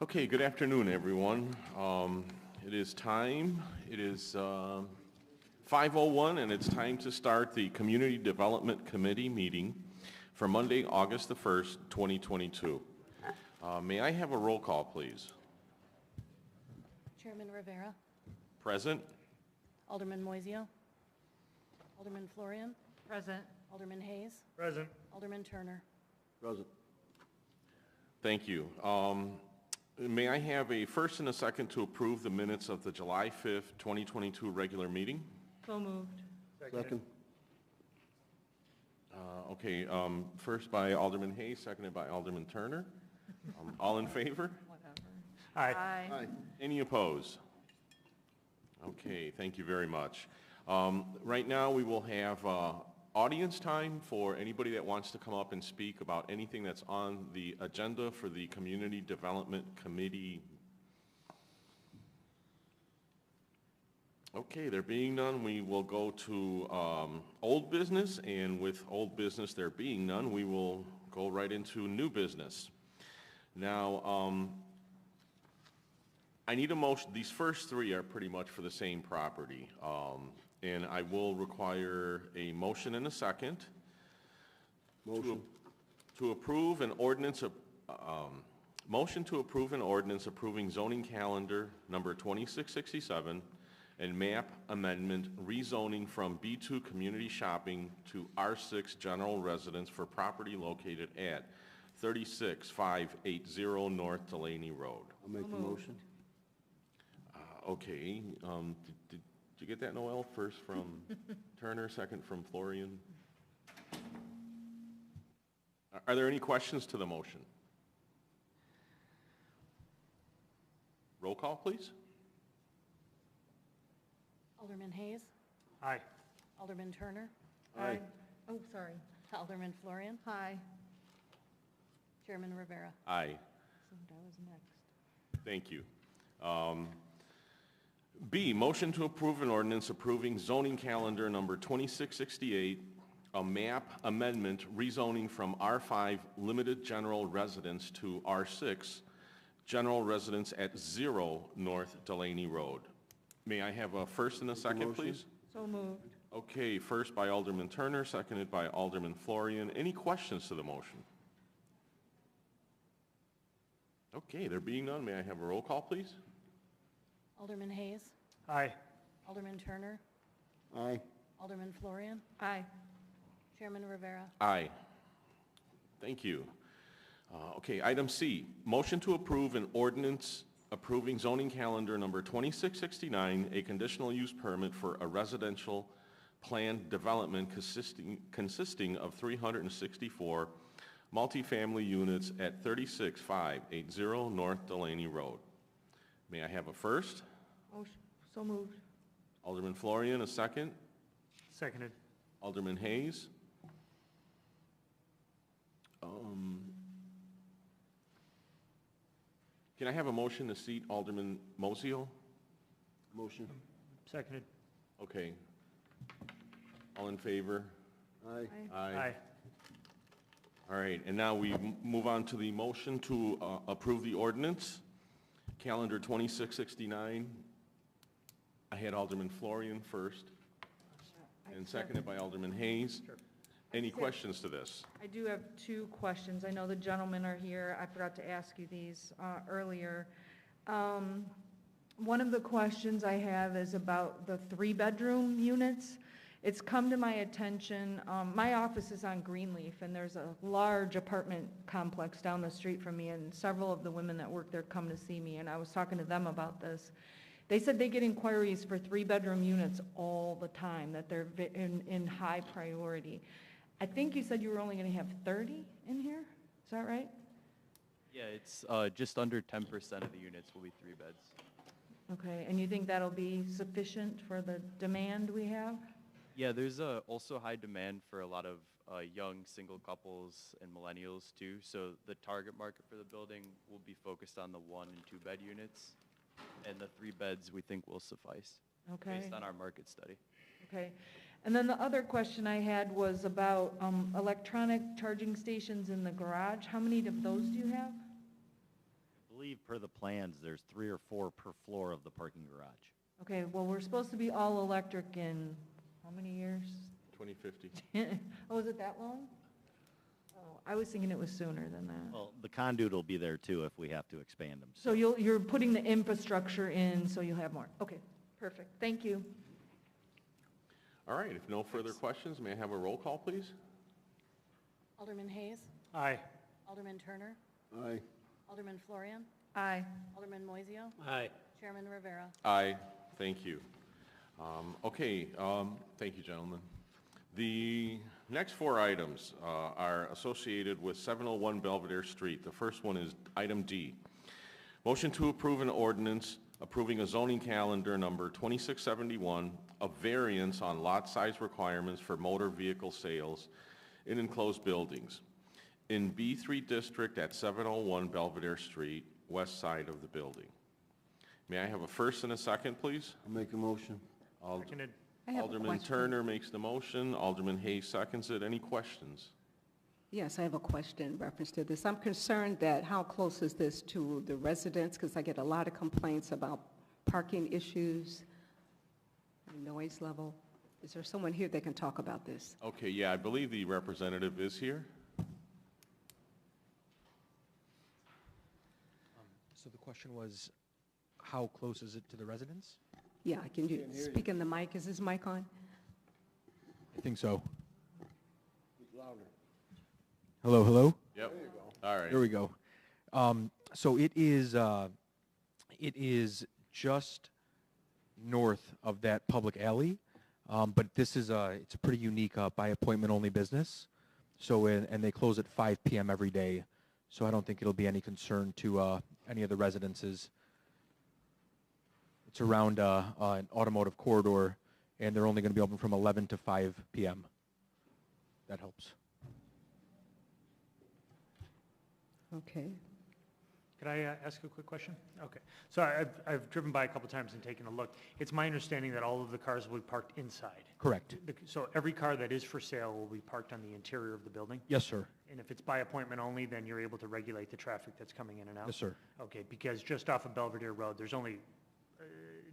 Okay, good afternoon, everyone. It is time. It is 5:01, and it's time to start the Community Development Committee meeting for Monday, August the 1st, 2022. May I have a roll call, please? Chairman Rivera, Present. Alderman Moiseo, Alderman Florian, Present. Alderman Hayes, Present. Alderman Turner. Present. Thank you. May I have a first and a second to approve the minutes of the July 5th, 2022 regular meeting? So moved. Second. Okay, first by Alderman Hayes, seconded by Alderman Turner. All in favor? Aye. Aye. Any opposed? Okay, thank you very much. Right now, we will have audience time for anybody that wants to come up and speak about anything that's on the agenda for the Community Development Committee. Okay, there being none, we will go to old business, and with old business there being none, we will go right into new business. Now, I need a motion. These first three are pretty much for the same property. And I will require a motion and a second. Motion. To approve an ordinance of, motion to approve an ordinance approving zoning calendar number 2667 and map amendment rezoning from B2 community shopping to R6 general residence for property located at 36580 North Delaney Road. I'll make the motion. Okay, did you get that, Noel? First from Turner, second from Florian. Are there any questions to the motion? Roll call, please. Alderman Hayes, Aye. Alderman Turner, Aye. Oh, sorry. Alderman Florian, Aye. Chairman Rivera. Aye. So that was next. Thank you. B, motion to approve an ordinance approving zoning calendar number 2668, a map amendment rezoning from R5 limited general residence to R6 general residence at 0 North Delaney Road. May I have a first and a second, please? So moved. Okay, first by Alderman Turner, seconded by Alderman Florian. Any questions to the motion? Okay, there being none, may I have a roll call, please? Alderman Hayes, Aye. Alderman Turner, Aye. Alderman Florian, Aye. Chairman Rivera. Aye. Thank you. Okay, item C, motion to approve an ordinance approving zoning calendar number 2669, a conditional use permit for a residential planned development consisting of 364 multifamily units at 36580 North Delaney Road. May I have a first? Motion. So moved. Alderman Florian, a second. Seconded. Alderman Hayes. Can I have a motion to seat Alderman Moiseo? Motion. Seconded. Okay. All in favor? Aye. Aye. All right, and now we move on to the motion to approve the ordinance, calendar 2669. I had Alderman Florian first, and seconded by Alderman Hayes. Sure. Any questions to this? I do have two questions. I know the gentlemen are here. I forgot to ask you these earlier. One of the questions I have is about the three-bedroom units. It's come to my attention, my office is on Greenleaf, and there's a large apartment complex down the street from me, and several of the women that work there come to see me, and I was talking to them about this. They said they get inquiries for three-bedroom units all the time, that they're in high priority. I think you said you were only going to have 30 in here? Is that right? Yeah, it's just under 10% of the units will be 3 beds. Okay, and you think that'll be sufficient for the demand we have? Yeah, there's also high demand for a lot of young single couples and millennials too. So the target market for the building will be focused on the 1 and 2 bed units, and the 3 beds we think will suffice Okay. based on our market study. Okay. And then the other question I had was about electronic charging stations in the garage. How many of those do you have? I believe per the plans, there's 3 or 4 per floor of the parking garage. Okay, well, we're supposed to be all electric in how many years? 2050. Oh, is it that long? Oh, I was thinking it was sooner than that. Well, the conduit will be there too if we have to expand them. So you're putting the infrastructure in, so you'll have more. Okay, perfect. Thank you. All right, if no further questions, may I have a roll call, please? Alderman Hayes. Aye. Alderman Turner. Aye. Alderman Florian. Aye. Alderman Moiseo. Aye. Chairman Rivera. Aye, thank you. Thank you, gentlemen. The next 4 items are associated with 701 Belvedere Street. The first one is item D. Motion to approve an ordinance approving a zoning calendar number 2671, a variance on lot size requirements for motor vehicle sales in enclosed buildings in B3 District at 701 Belvedere Street, west side of the building. May I have a first and a second, please? I'll make a motion. Seconded. I have a Alderman question. Turner makes the motion, Alderman Hayes seconds it. Any questions? Yes, I have a question in reference to this. I'm concerned that how close is this to the residents? Because I get a lot of complaints about parking issues, noise level. Is there someone here that can talk about this? Okay, yeah, I believe the representative is here. So the question was, how close is it to the residents? Yeah, can you speak in the mic? Is this mic on? I think so. Speak louder. Hello, hello? Yep. All right. There we go. So it is just north of that public alley, but this is it's a pretty unique by appointment only business. So and they close at 5 p.m. every day. So I don't think it'll be any concern to any of the residences. It's around an automotive corridor, and they're only going to be open from 11 to 5 p.m. That helps. Okay. Could I ask a quick question? Okay. So I've driven by a couple times and taken a look. It's my understanding that all of the cars will be parked inside. Correct. So every car that is for sale will be parked on the interior of the building? Yes, sir. And if it's by appointment only, then you're able to regulate the traffic that's coming in and out? Yes, sir. Okay, because just off of Belvedere Road, there's only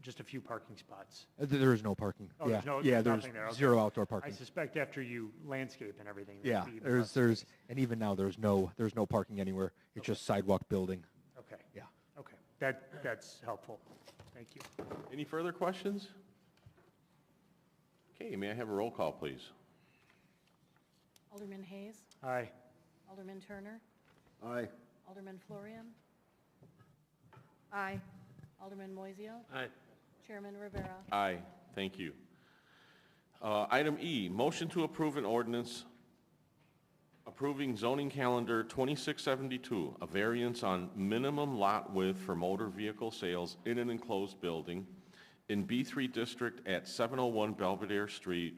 just a few parking spots. There is no parking. Oh, yeah, there's no- yeah, there's there's nothing there, okay. 0 outdoor I parking. suspect after you landscape and everything. Yeah, there'd be even less there's space. and even now there's no parking anywhere. It's just sidewalk building. Okay, Yeah. okay. That's helpful. Thank you. Any further questions? Okay, may I have a roll call, please? Alderman Hayes. Aye. Alderman Turner. Aye. Alderman Florian. Aye. Alderman Moiseo. Aye. Chairman Rivera. Aye, thank you. Item E, motion to approve an ordinance approving zoning calendar 2672, a variance on minimum lot width for motor vehicle sales in an enclosed building in B3 District at 701 Belvedere Street,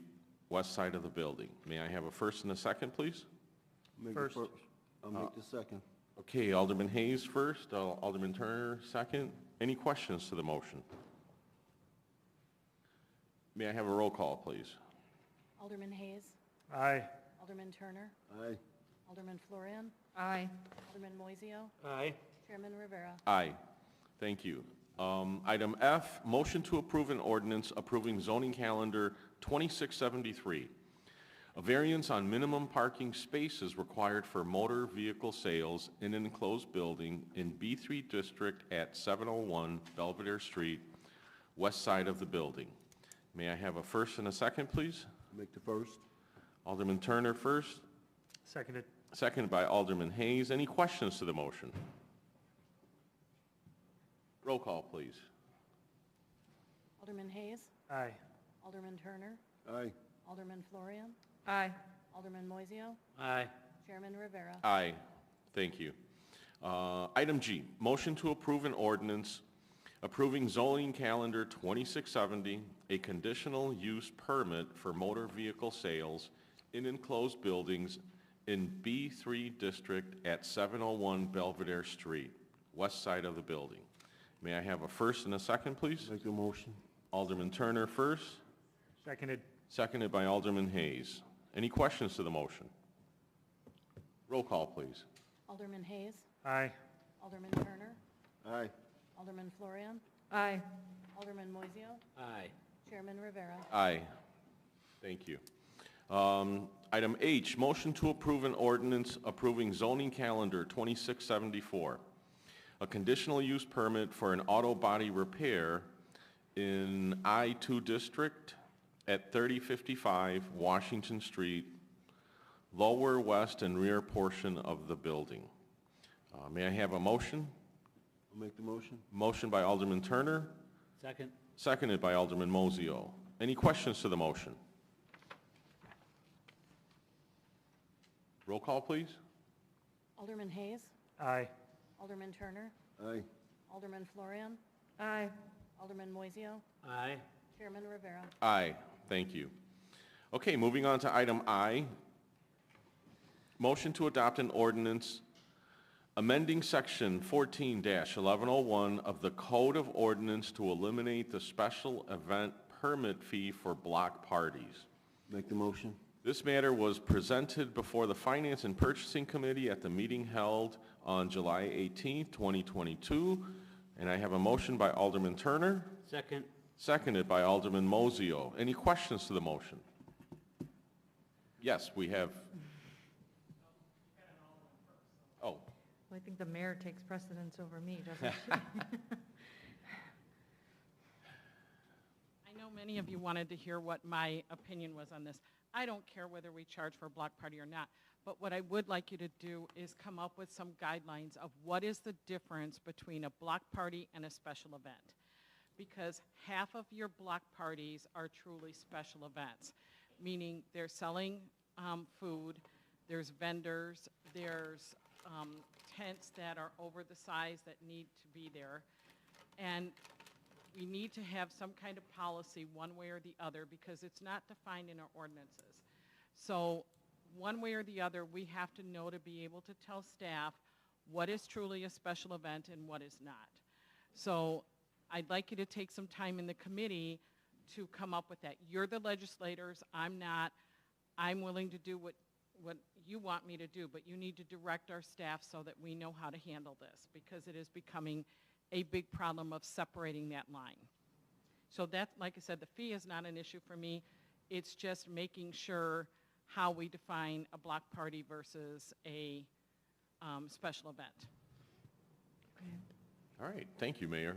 west side of the building. May I have a first and a second, please? Make First. I'll make the second. Okay, Alderman Hayes first, Alderman Turner second. Any questions to the motion? May I have a roll call, please? Alderman Hayes. Aye. Alderman Turner. Aye. Alderman Florian. Aye. Alderman Moiseo. Aye. Chairman Rivera. Aye. Thank you. Item F, motion to approve an ordinance approving zoning calendar 2673, A variance on minimum parking spaces required for motor vehicle sales in an enclosed building in B3 District at 701 Belvedere Street, west side of the building. May I have a first and a second, please? Make the first. Alderman Turner first, Seconded. seconded by Alderman Hayes. Any questions to the motion? Roll call, please. Alderman Hayes. Aye. Alderman Turner. Aye. Alderman Florian. Aye. Alderman Moiseo. Aye. Chairman Rivera. Aye. Thank you. Item G, motion to approve an ordinance approving zoning calendar 2670, a conditional use permit for motor vehicle sales in enclosed buildings in B3 District at 701 Belvedere Street, west side of the building. May I have a first and a second, please? Make the motion. Alderman Turner first, Seconded. seconded by Alderman Hayes. Any questions to the motion? Roll call, please. Alderman Hayes. Aye. Alderman Turner. Aye. Alderman Florian. Aye. Alderman Moiseo. Aye. Chairman Rivera. Aye. Thank you. Item H, motion to approve an ordinance approving zoning calendar 2674, a conditional use permit for an auto body repair in I-2 District at 3055 Washington Street, lower west and rear portion of the building. May I have a motion? I'll make the motion. Motion by Alderman Turner, Second. seconded by Alderman Moiseo. Any questions to the motion? Roll call, please. Alderman Hayes. Aye. Alderman Turner. Aye. Alderman Florian. Aye. Alderman Moiseo. Aye. Chairman Rivera. Aye, thank you. Okay, moving on to item I. Motion to adopt an ordinance amending section 14-1101 of the Code of Ordinance to eliminate the special event permit fee for block parties. Make the motion. This matter was presented before the Finance and Purchasing Committee at the meeting held on July 18, 2022, and I have a motion by Alderman Turner, Second. seconded by Alderman Moiseo. Any questions to the motion? Yes, we have. Oh, Well, I think the mayor takes precedence over me, doesn't she? I know many of you wanted to hear what my opinion was on this. I don't care whether we charge for a block party or not, but what I would like you to do is come up with some guidelines of what is the difference between a block party and a special event. Because half of your block parties are truly special events, meaning they're selling food, there's vendors, there's tents that are over the size that need to be there, and we need to have some kind of policy one way or the other because it's not defined in our ordinances. So one way or the other, we have to know to be able to tell staff what is truly a special event and what is not. So I'd like you to take some time in the committee to come up with that. You're the legislators, I'm not. I'm willing to do what you want me to do, but you need to direct our staff so that we know how to handle this because it is becoming a big problem of separating that line. So that, like I said, the fee is not an issue for me. It's just making sure how we define a block party versus a special event. all right, thank you, Mayor.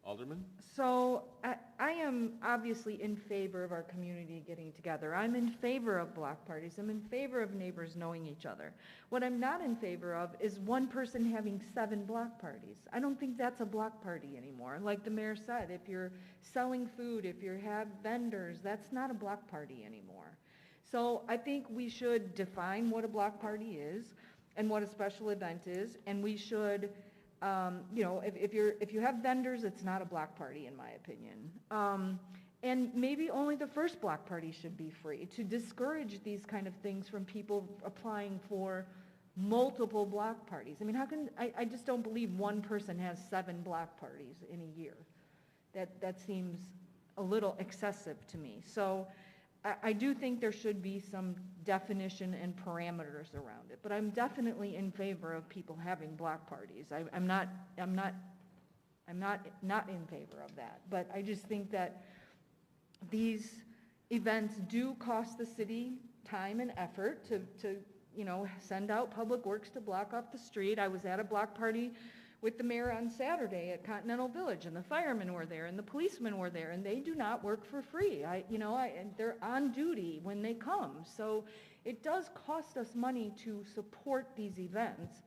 Alderman? So I am obviously in favor of our community getting together. I'm in favor of block parties. I'm in favor of neighbors knowing each other. What I'm not in favor of is one person having 7 block parties. I don't think that's a block party anymore. Like the mayor said, if you're selling food, if you have vendors, that's not a block party anymore. So I think we should define what a block party is and what a special event is, and we should if you have vendors, it's not a block party, in my opinion. And maybe only the first block party should be free to discourage these kind of things from people applying for multiple block parties. I mean, I just don't believe one person has 7 block parties in a year. That seems a little excessive to me. So I do think there should be some definition and parameters around it, but I'm definitely in favor of people having block parties. I'm not in favor of that, but I just think that these events do cost the city time and effort to, send out Public Works to block off the street. I was at a block party with the mayor on Saturday at Continental Village, and the firemen were there, and the policemen were there, and they do not work for free. And they're on duty when they come. So it does cost us money to support these events.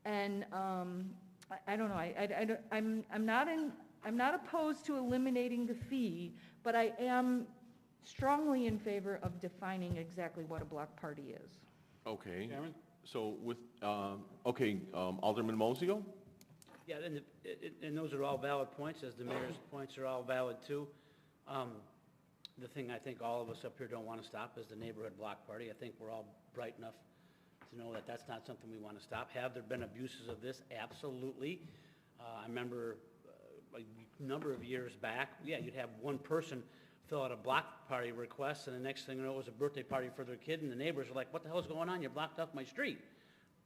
And I don't know, I'm not opposed to eliminating the fee, but I am strongly in favor of defining exactly what a block party is. Okay. Chairman? So with, Alderman Mozio? Yeah, and those are all valid points, as the mayor's points are all valid too. The thing I think all of us up here don't want to stop is the neighborhood block party. I think we're all bright enough to know that that's not something we want to stop. Have there been abuses of this? Absolutely. I remember a number of years back, yeah, you'd have one person fill out a block party request, and the next thing you know, it was a birthday party for their kid, and the neighbors were like, what the hell's going on? You blocked off my street.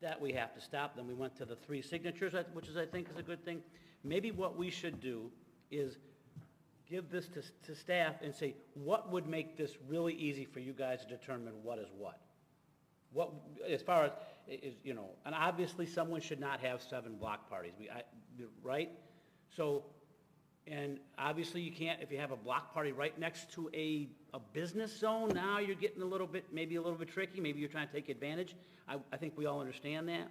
That we have to stop. Then we went to the 3 signatures, which is, I think, is a good thing. Maybe what we should do is give this to staff and say, what would make this really easy for you guys to determine what is what? What, as far as, and obviously someone should not have 7 block parties, right? So, and obviously you can't, if you have a block party right next to a business zone, now you're getting maybe a little bit tricky, maybe you're trying to take advantage. I think we all understand that.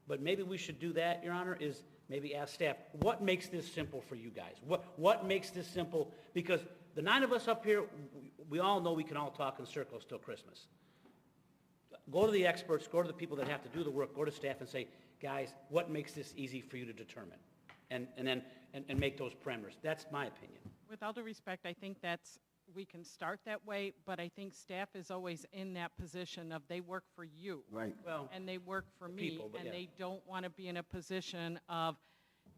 But maybe we should do that, Your Honor, is maybe ask staff, what makes this simple for you guys? What makes this simple? Because the 9 of us up here, we all know we can all talk in circles till Christmas. Go to the experts, go to the people that have to do the work, go to staff and say, guys, what makes this easy for you to determine? And then make those parameters. That's my opinion. With all due respect, I think we can start that way, but I think staff is always in that position of they work for you. Right. Well, And they work for me, people, but and yeah. they don't want to be in a position of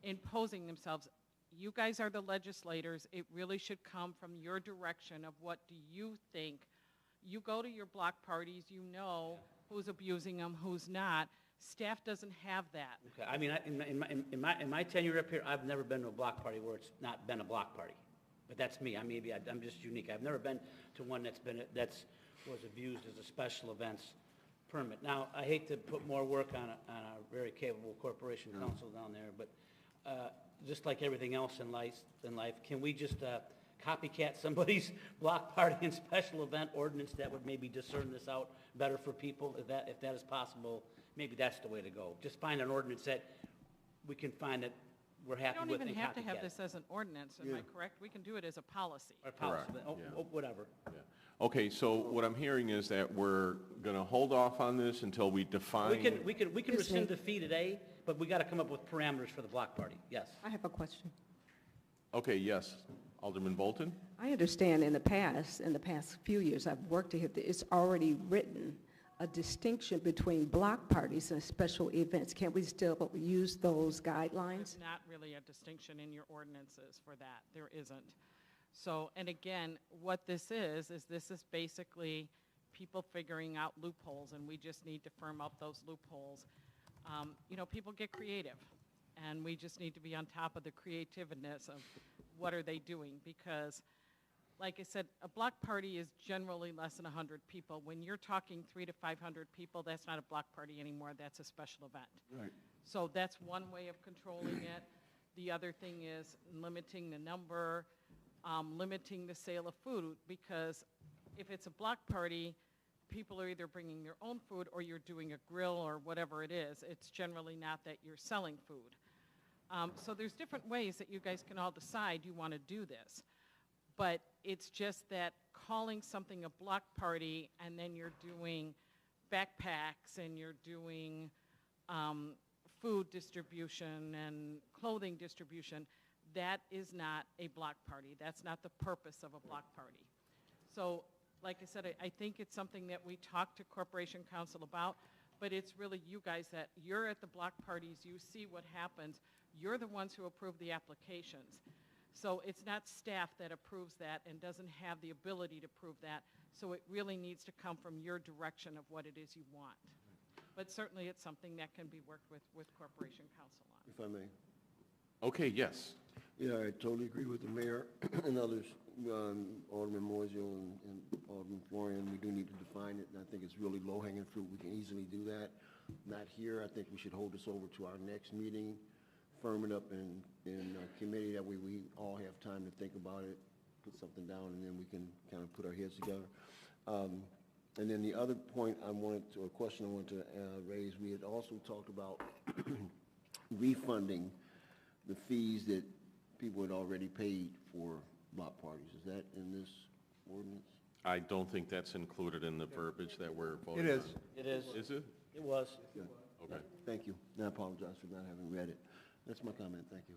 imposing themselves. You guys are the legislators. It really should come from your direction of what do you think. You go to your block parties, you know who's abusing them, who's not. Staff doesn't have that. okay. I mean, in my tenure up here, I've never been to a block party where it's not been a block party. But that's me. I'm just unique. I've never been to one was abused as a special events permit. Now, I hate to put more work on a very capable corporation counsel down there, but just like everything else in life, can we just copycat somebody's block party and special event ordinance that would maybe discern this out better for people? If that is possible, maybe that's the way to go. Just find an ordinance that we can find that we're We happy don't with even and have to have copycat. this as an ordinance, am I correct? We can do it as a policy. Or policy, Correct, but, yeah. whatever. Yeah. Okay, so what I'm hearing is that we're going to hold off on this until we define. We can Excuse rescind me. the fee today, but we got to come up with parameters for the block party. Yes. I have a question. Okay, yes. Alderman Bolton? I understand in the past few years, I've worked to hit, it's already written a distinction between block parties and special events. Can we still use those guidelines? There's not really a distinction in your ordinances for that. There isn't. So, and again, what this is basically people figuring out loopholes, and we just need to firm up those loopholes. People get creative, and we just need to be on top of the creativeness of what are they doing, because like I said, a block party is generally less than 100 people. When you're talking 300 to 500 people, that's not a block party anymore, that's a special event. Right. So that's one way of controlling it. The other thing is limiting the number, limiting the sale of food, because if it's a block party, people are either bringing their own food or you're doing a grill or whatever it is. It's generally not that you're selling food. So there's different ways that you guys can all decide you want to do this. But it's just that calling something a block party and then you're doing backpacks and you're doing food distribution and clothing distribution, that is not a block party. That's not the purpose of a block party. So, like I said, I think it's something that we talk to Corporation Council about, but it's really you guys that you're at the block parties, you see what happens, you're the ones who approve the applications. So it's not staff that approves that and doesn't have the ability to prove that, so it really needs to come from your direction of what it is you want. But certainly it's something that can be worked with Corporation Council on. If I may. Okay, yes. Yeah, I totally agree with the mayor and others. Alderman Moiseo and Alderman Florian, we do need to define it, and I think it's really low-hanging fruit. We can easily do that. Not here. I think we should hold this over to our next meeting, firm it up in committee. That way we all have time to think about it, put something down, and then we can kind of put our heads together. And then the other point I wanted to, or question I wanted to raise, we had also talked about refunding the fees that people had already paid for block parties. Is that in this ordinance? I don't think that's included in the verbiage that we're voting It is. on. It is. Is it? It was. Yeah. Okay. Thank you. And I apologize for not having read it. That's my comment. Thank you.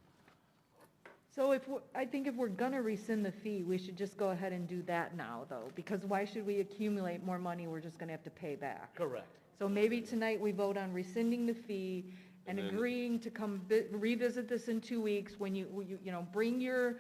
So I think if we're gonna rescind the fee, we should just go ahead and do that now, though, because why should we accumulate more money we're just gonna have to pay back? Correct. So maybe tonight we vote on rescinding the fee and And then- agreeing to come revisit this in 2 weeks when you bring your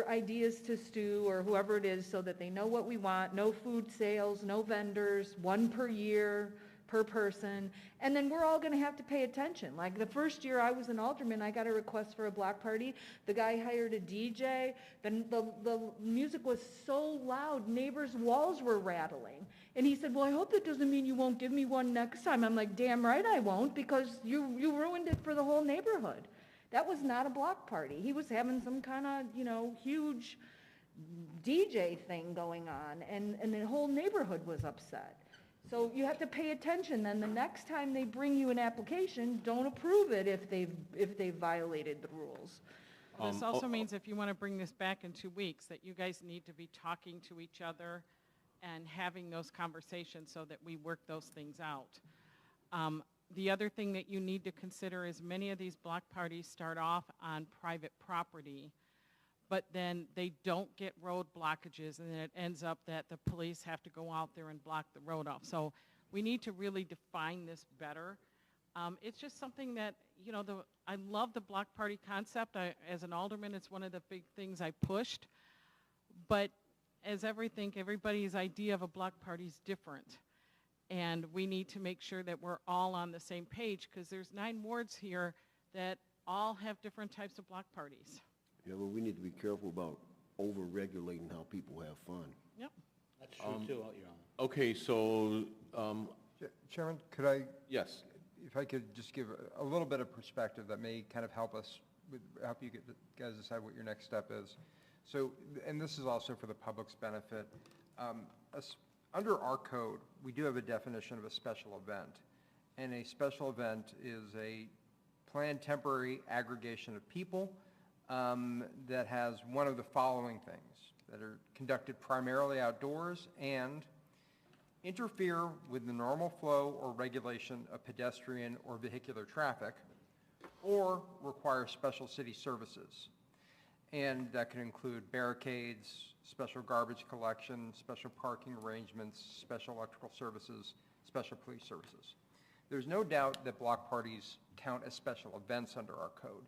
ideas to Stu or whoever it is so that they know what we want, no food sales, no vendors, one per year, per person, and then we're all gonna have to pay attention. Like the first year I was an alderman, I got a request for a block party. The guy hired a DJ. The music was so loud, neighbors' walls were rattling. And he said, well, I hope that doesn't mean you won't give me one next time. I'm like, damn right I won't, because you ruined it for the whole neighborhood. That was not a block party. He was having some kind of, huge DJ thing going on, and the whole neighborhood was upset. So you have to pay attention. Then the next time they bring you an application, don't approve it if they've violated the rules. This also means if you want to bring this back in 2 weeks, that you guys need to be talking to each other and having those conversations so that we work those things out. The other thing that you need to consider is many of these block parties start off on private property, but then they don't get road blockages, and then it ends up that the police have to go out there and block the road off. So we need to really define this better. It's just something that, I love the block party concept. As an alderman, it's one of the big things I pushed. But as everybody's idea of a block party is different. And we need to make sure that we're all on the same page, because there's 9 wards here that all have different types of block parties. Yeah, well, we need to be careful about over-regulating how people have fun. Yep. That's true, too, Your Honor. Okay, so, Chairman, could I, yes. if I could just give a little bit of perspective that may kind of help you guys decide what your next step is. So, and this is also for the public's benefit. Under our code, we do have a definition of a special event. And a special event is a planned temporary aggregation of people that has one of the following things: that are conducted primarily outdoors and interfere with the normal flow or regulation of pedestrian or vehicular traffic, or require special city services. And that can include barricades, special garbage collection, special parking arrangements, special electrical services, special police services. There's no doubt that block parties count as special events under our code.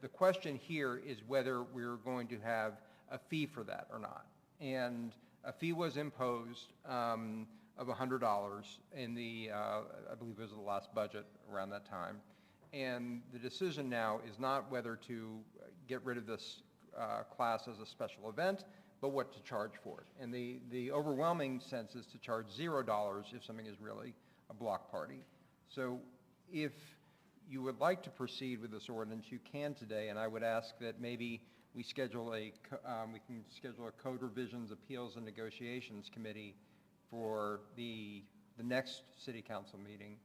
The question here is whether we're going to have a fee for that or not. And a fee was imposed of $100 in the, I believe it was the last budget around that time. And the decision now is not whether to get rid of this class as a special event, but what to charge for it. And the overwhelming sense is to charge $0 if something is really a block party. So if you would like to proceed with this ordinance, you can today, and I would ask that maybe we schedule we can schedule a Code Revisions, Appeals, and Negotiations Committee for the next City Council meeting.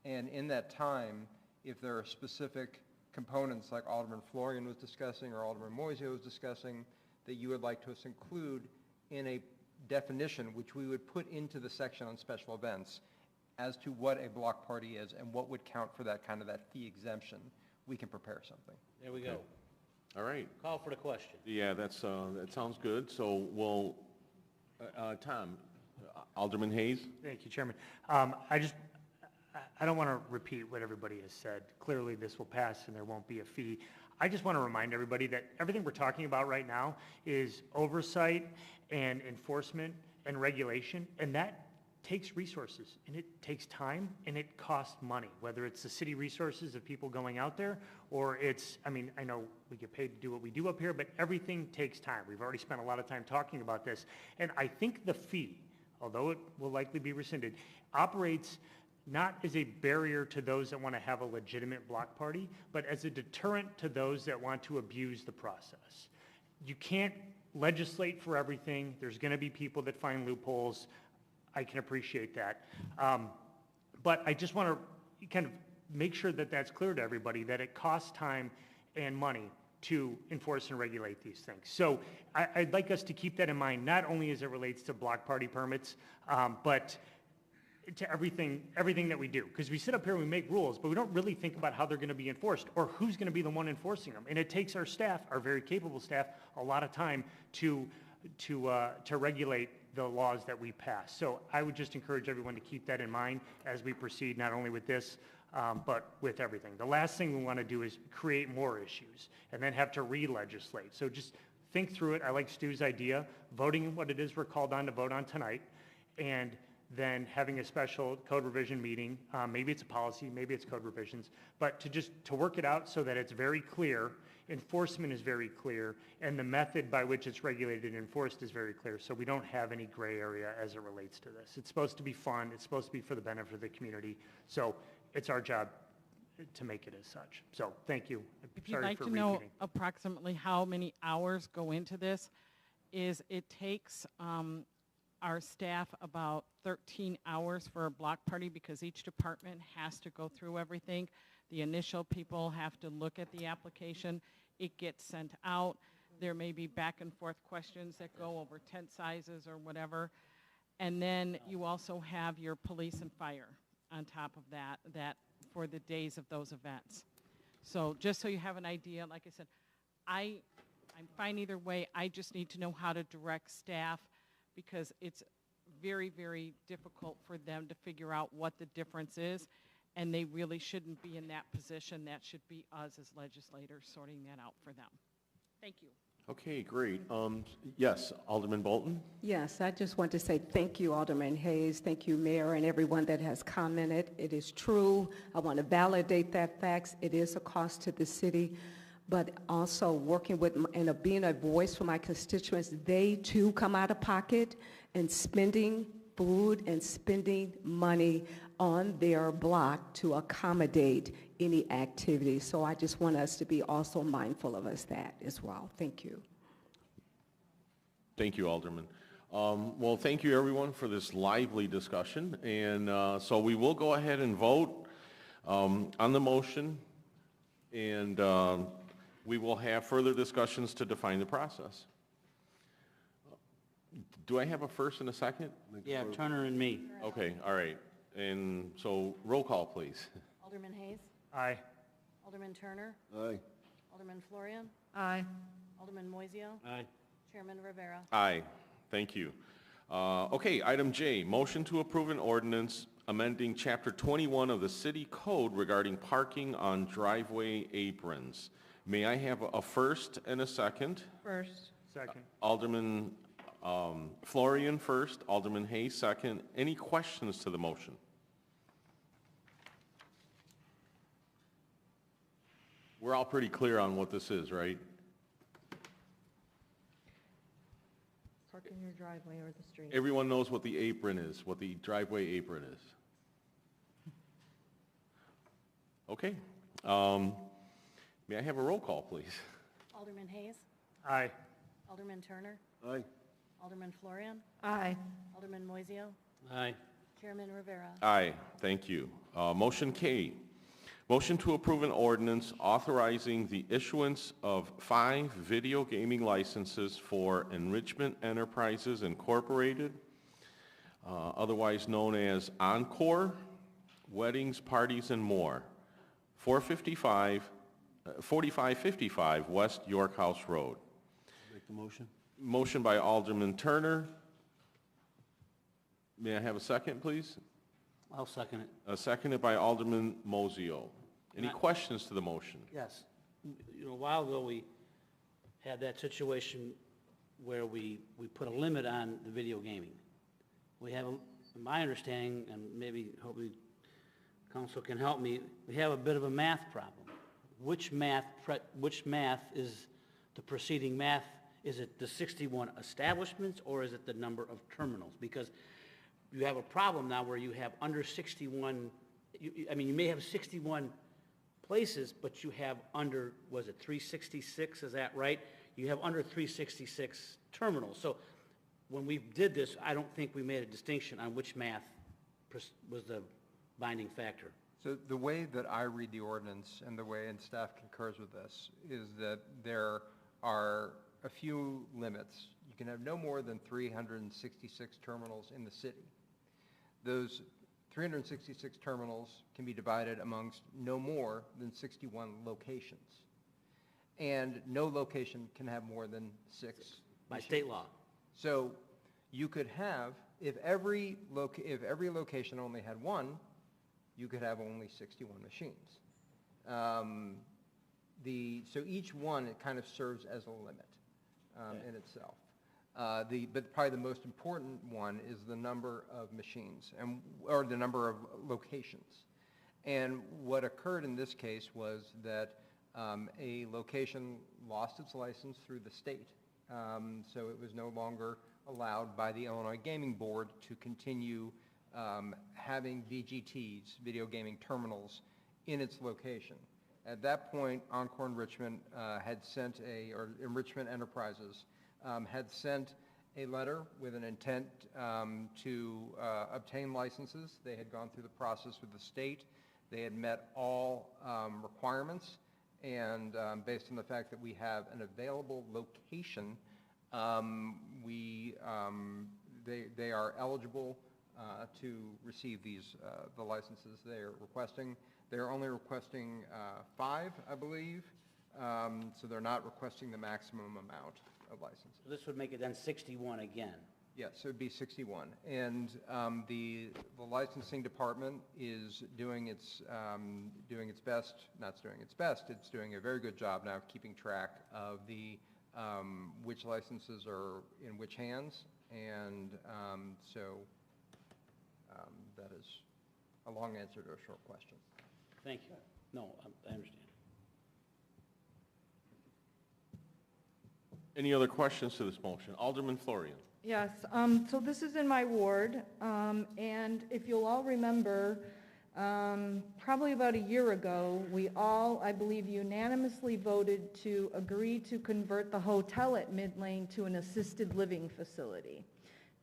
And in that time, if there are specific components like Alderman Florian was discussing or Alderman Moiseo was discussing that you would like to us include in a definition, which we would put into the section on special events, as to what a block party is and what would count for that fee exemption, we can prepare something. There we go. All right. Call for the question. Yeah, that sounds good. So we'll, Tom, Alderman Hayes? Thank you, Chairman. I don't want to repeat what everybody has said. Clearly, this will pass and there won't be a fee. I just want to remind everybody that everything we're talking about right now is oversight and enforcement and regulation, and that takes resources, and it takes time, and it costs money, whether it's the city resources of people going out there, or it's, I mean, I know we get paid to do what we do up here, but everything takes time. We've already spent a lot of time talking about this, and I think the fee, although it will likely be rescinded, operates not as a barrier to those that want to have a legitimate block party, but as a deterrent to those that want to abuse the process. You can't legislate for everything. There's going to be people that find loopholes. I can appreciate that. But I just want to kind of make sure that that's clear to everybody, that it costs time and money to enforce and regulate these things. So I'd like us to keep that in mind, not only as it relates to block party permits, but to everything that we do. Because we sit up here and we make rules, but we don't really think about how they're going to be enforced or who's going to be the one enforcing them. And it takes our staff, our very capable staff, a lot of time to regulate the laws that we pass. So I would just encourage everyone to keep that in mind as we proceed, not only with this, but with everything. The last thing we want to do is create more issues and then have to re-legislate. So just think through it. I like Stu's idea, voting what it is we're called on to vote on tonight, and then having a special code revision meeting. Maybe it's a policy, maybe it's code revisions, but to work it out so that it's very clear, enforcement is very clear, and the method by which it's regulated and enforced is very clear, so we don't have any gray area as it relates to this. It's supposed to be fun, it's supposed to be for the benefit of the community, so it's our job to make it as such. So thank you. If you'd like to know approximately how many hours go into this, is it takes our staff about 13 hours for a block party because each department has to go through everything. The initial people have to look at the application. It gets sent out. There may be back and forth questions that go over tent sizes or whatever. And then you also have your police and fire on top of that for the days of those events. So just so you have an idea, like I said, I'm fine either way. I just need to know how to direct staff because it's very, very difficult for them to figure out what the difference is, and they really shouldn't be in that position. That should be us as legislators sorting that out for them. Thank you. Okay, great. Yes, Alderman Bolton? Yes, I just want to say thank you, Alderman Hayes. Thank you, Mayor, and everyone that has commented. It is true. I want to validate that fact. It is a cost to the city, but also working with and being a voice for my constituents, they too come out of pocket and spending food and spending money on their block to accommodate any activity. So I just want us to be also mindful of that as well. Thank you. Thank you, Alderman. Well, thank you, everyone, for this lively discussion. And so we will go ahead and vote on the motion, and we will have further discussions to define the process. Do I have a first and a second? Yeah, Turner and me. Okay, all right. And so roll call, please. Alderman Hayes. Aye. Alderman Turner. Aye. Alderman Florian. Aye. Alderman Moiseo. Aye. Chairman Rivera. Aye, thank you. Okay, item J, motion to approve an ordinance amending Chapter 21 of the City Code regarding parking on driveway aprons. May I have a first and a second? First. Second. Alderman Florian first, Alderman Hayes second. Any questions to the motion? We're all pretty clear on what this is, right? Park in your driveway or the street. Everyone knows what the apron is, what the driveway apron is. Okay. May I have a roll call, please? Alderman Hayes. Aye. Alderman Turner. Aye. Alderman Florian. Aye. Alderman Moiseo. Aye. Chairman Rivera. Aye, thank you. Motion K, motion to approve an ordinance authorizing the issuance of 5 video gaming licenses for Enrichment Enterprises Incorporated, otherwise known as Encore, Weddings, Parties, and More, 4555 West York House Road. Make the motion. Motion by Alderman Turner. May I have a second, please? I'll second it. Seconded by Alderman Moiseo. Any questions to the motion? Yes. You know, a while ago, we had that situation where we put a limit on the video gaming. We have my understanding, and maybe hopefully council can help me, we have a bit of a math problem. Which math is the preceding math? Is it the 61 establishments, or is it the number of terminals? Because you have a problem now where you have under 61, you may have 61 places, but you have under, was it 366, is that right? You have under 366 terminals. So when we did this, I don't think we made a distinction on which math was the binding factor. So the way that I read the ordinance and the way, and staff concurs with this, is that there are a few limits. You can have no more than 366 terminals in the city. Those 366 terminals can be divided amongst no more than 61 locations. And no location can have more than 6 By machines. state law. So you could have, if every location only had one, you could have only 61 machines. So each one, it kind of serves as a limit in itself. But probably the most important one is the number of machines, or the number of locations. And what occurred in this case was that a location lost its license through the state. So it was no longer allowed by the Illinois Gaming Board to continue having VGTs, video gaming terminals, in its location. At that point, Encore Enrichment or Enrichment Enterprises had sent a letter with an intent to obtain licenses. They had gone through the process with the state. They had met all requirements, and based on the fact that we have an available location, they are eligible to receive the licenses they are requesting. They're only requesting 5, I believe, so they're not requesting the maximum amount of licenses. So this would make it then 61 again. Yes, it would be 61. And the licensing department is doing its best, not doing its best, it's doing a very good job now of keeping track of which licenses are in which hands. And so that is a long answer to a short question. Thank you. No, I understand. Any other questions to this motion? Alderman Florian. Yes, so this is in my ward, and if you'll all remember, probably about a year ago, we all, I believe, unanimously voted to agree to convert the hotel at Mid Lane to an assisted living facility.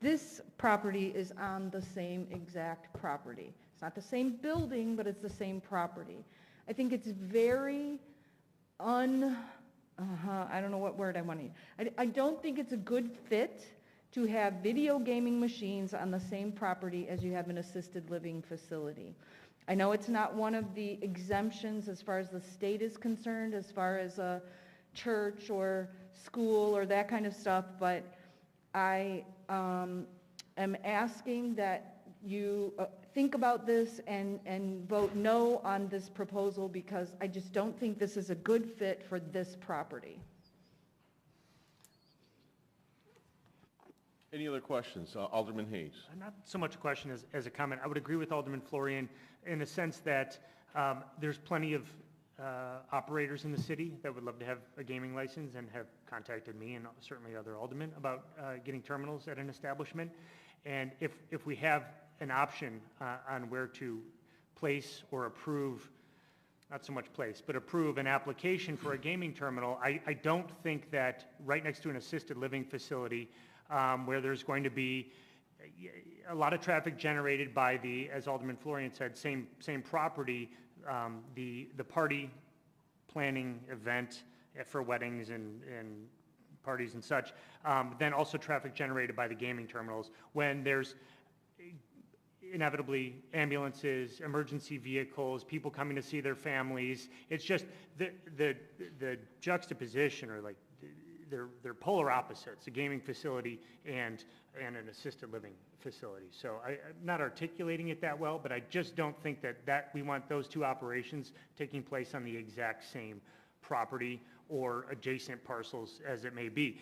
This property is on the same exact property. It's not the same building, but it's the same property. I think it's very I don't know what word I want to use. I don't think it's a good fit to have video gaming machines on the same property as you have an assisted living facility. I know it's not one of the exemptions as far as the state is concerned, as far as a church or school or that kind of stuff, but I am asking that you think about this and vote no on this proposal, because I just don't think this is a good fit for this property. Any other questions? Alderman Hayes. Not so much a question as a comment. I would agree with Alderman Florian in the sense that there's plenty of operators in the city that would love to have a gaming license and have contacted me and certainly other aldermen about getting terminals at an establishment. And if we have an option on where to place or approve, not so much place, but approve an application for a gaming terminal, I don't think that right next to an assisted living facility where there's going to be a lot of traffic generated by as Alderman Florian said, same property, the party planning event for weddings and parties and such, then also traffic generated by the gaming terminals when there's inevitably ambulances, emergency vehicles, people coming to see their families. It's just the juxtaposition, or like they're polar opposites, a gaming facility and an assisted living facility. So I'm not articulating it that well, but I just don't think that we want those two operations taking place on the exact same property or adjacent parcels as it may be.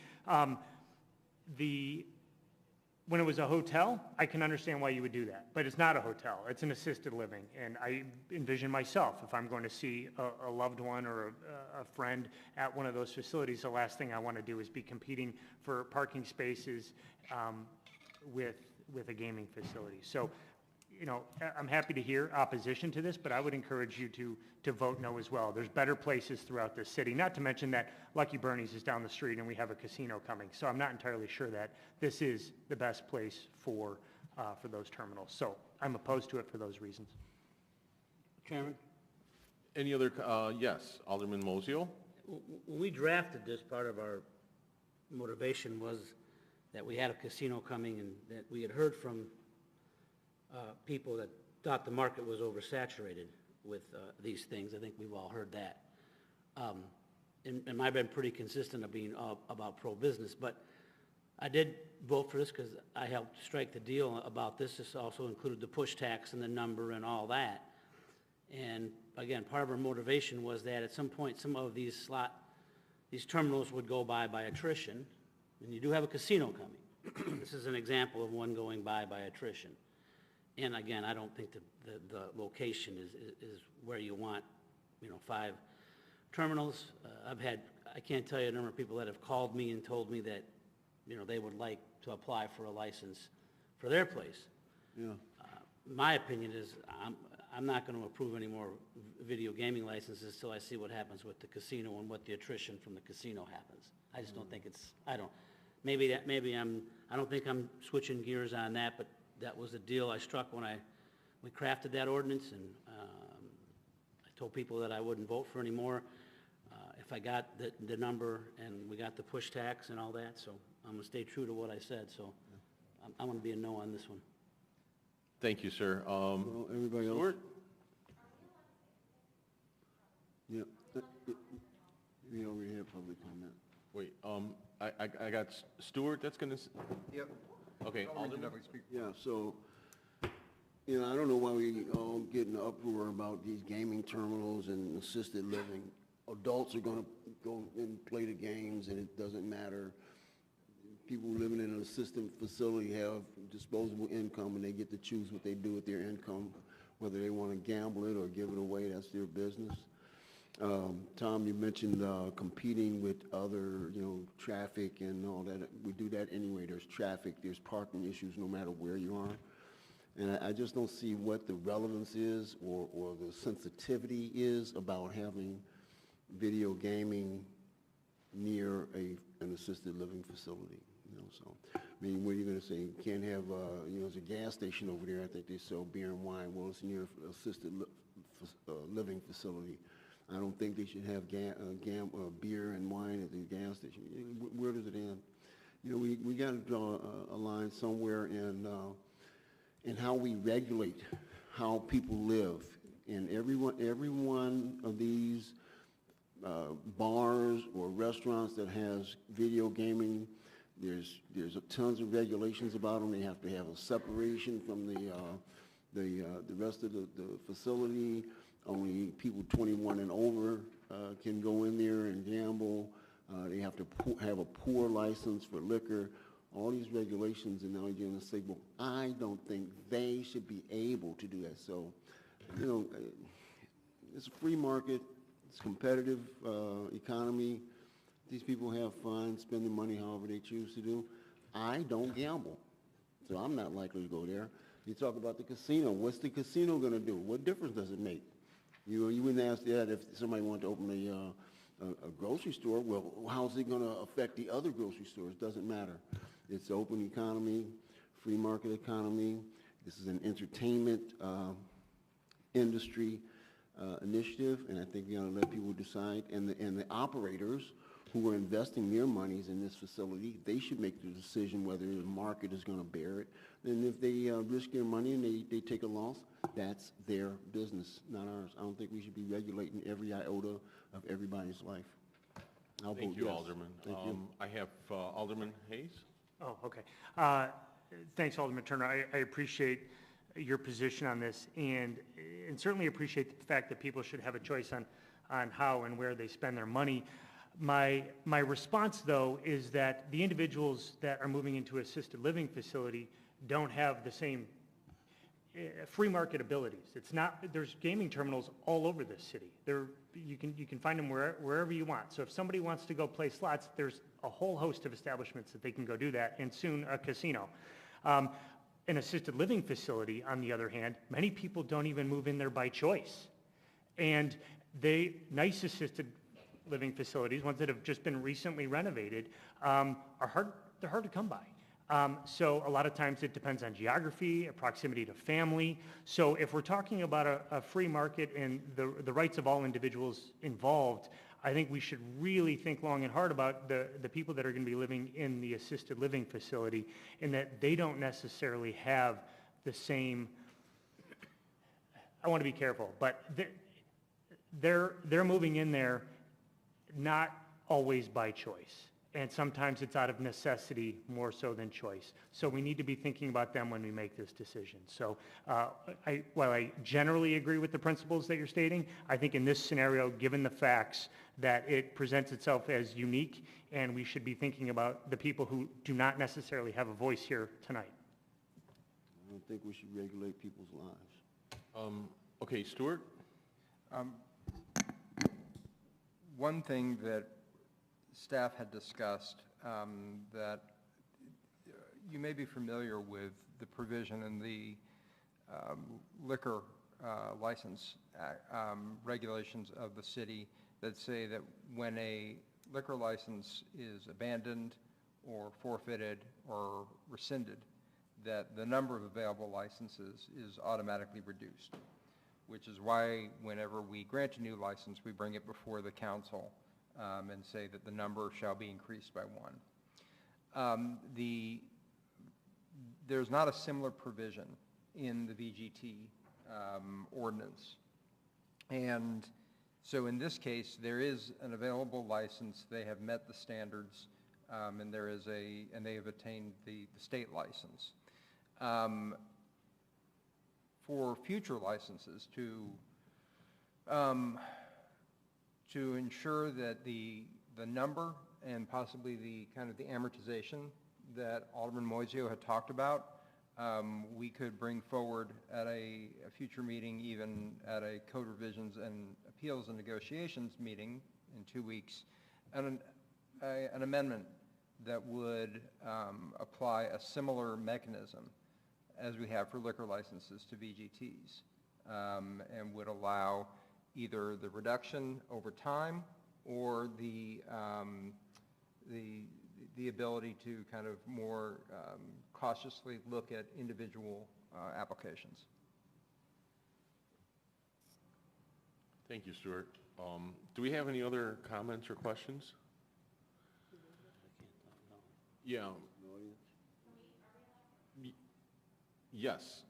when it was a hotel, I can understand why you would do that, but it's not a hotel, it's an assisted living, and I envision myself, if I'm going to see a loved one or a friend at one of those facilities, the last thing I want to do is be competing for parking spaces with a gaming facility. So, you know, I'm happy to hear opposition to this, but I would encourage you to vote no as well. There's better places throughout the city, not to mention that Lucky Bernie's is down the street and we have a casino coming. So I'm not entirely sure that this is the best place for those terminals. So I'm opposed to it for those reasons. Chairman, Any other, yes, Alderman Mozio? when we drafted this, part of our motivation was that we had a casino coming and that we had heard from people that thought the market was oversaturated with these things. I think we've all heard that. And I've been pretty consistent of being about pro-business, but I did vote for this because I helped strike the deal about this. This also included the push tax and the number and all that. And again, part of our motivation was that at some point, some of these terminals would go by attrition, and you do have a casino coming. This is an example of one going by attrition. And again, I don't think the location is where you want, 5 terminals. I can't tell you the number of people that have called me and told me that, they would like to apply for a license for their place. Yeah. My opinion is I'm not going to approve any more video gaming licenses till I see what happens with the casino and what the attrition from the casino happens. I just don't think I don't think I'm switching gears on that, but that was the deal I struck when we crafted that ordinance, and I told people that I wouldn't vote for any more if I got the number and we got the push tax and all that, so I'm going to stay true to what I said, so I'm going to be a no on this one. Thank you, sir. Well, everybody else? Stuart? Yeah. We already have public comment. Wait, I got Stuart that's going to, Yep. okay, I'll read it Alderman? up and speak. Yeah, so, I don't know why we all get in an uproar about these gaming terminals and assisted living. Adults are gonna go and play the games, and it doesn't matter. People living in an assisted facility have disposable income, and they get to choose what they do with their income, whether they want to gamble it or give it away, that's their business. Tom, you mentioned competing with other, traffic and all that. We do that anyway. There's traffic, there's parking issues no matter where you are. And I just don't see what the relevance is or the sensitivity is about having video gaming near an assisted living facility. So, I mean, what are you going to say? You can't have, there's a gas station over there. I think they sell beer and wine. Well, it's near an assisted living facility. I don't think they should have beer and wine at the gas station. Where does it end? We got to draw a line somewhere in how we regulate how people live. And every one of these bars or restaurants that has video gaming, there's tons of regulations about them. They have to have a separation from the rest of the facility. Only people 21 and over can go in there and gamble. They have to have a pour license for liquor. All these regulations, and now you're going to say, well, I don't think they should be able to do that. So, it's a free market. It's a competitive economy. These people have fun, spend their money however they choose to do. I don't gamble, so I'm not likely to go there. You talk about the casino. What's the casino going to do? What difference does it make? You wouldn't ask that if somebody wanted to open a grocery store. Well, how's it going to affect the other grocery stores? Doesn't matter. It's open economy, free market economy. This is an entertainment industry initiative, and I think we ought to let people decide. And the operators who are investing their monies in this facility, they should make the decision whether the market is going to bear it. And if they risk their money and they take a loss, that's their business, not ours. I don't think we should be regulating every iota of everybody's life. I'll vote Thank you, yes. Alderman. Thank you. I have Alderman Hayes. Oh, okay. Thanks, Alderman Turner. I appreciate your position on this, and certainly appreciate the fact that people should have a choice on how and where they spend their money. My response, though, is that the individuals that are moving into assisted living facility don't have the same free market abilities. It's not, there's gaming terminals all over this city. You can find them wherever you want. So if somebody wants to go play slots, there's a whole host of establishments that they can go do that, and soon a casino. An assisted living facility, on the other hand, many people don't even move in there by choice. And nice assisted living facilities, ones that have just been recently renovated, they're hard to come by. So a lot of times it depends on geography, proximity to family. So if we're talking about a free market and the rights of all individuals involved, I think we should really think long and hard about the people that are going to be living in the assisted living facility, and that they don't necessarily have the same, I want to be careful, but they're moving in there not always by choice. And sometimes it's out of necessity more so than choice. So we need to be thinking about them when we make this decision. So while I generally agree with the principles that you're stating, I think in this scenario, given the facts, that it presents itself as unique, and we should be thinking about the people who do not necessarily have a voice here tonight. I don't think we should regulate people's lives. Okay, Stuart? One thing that staff had discussed that you may be familiar with the provision in the liquor license regulations of the city that say that when a liquor license is abandoned or forfeited or rescinded, that the number of available licenses is automatically reduced, which is why whenever we grant a new license, we bring it before the council and say that the number shall be increased by one. There's not a similar provision in the VGT ordinance. And so in this case, there is an available license. They have met the standards, and they have attained the state license. For future licenses to ensure that the number and possibly the kind of the amortization that Alderman Moisio had talked about, we could bring forward at a future meeting, even at a code revisions and appeals and negotiations meeting in 2 weeks, an amendment that would apply a similar mechanism as we have for liquor licenses to VGTs, and would allow either the reduction over time or the ability to kind of more cautiously look at individual applications. Thank you, Stuart. Do we have any other comments or questions? Yeah. Yes.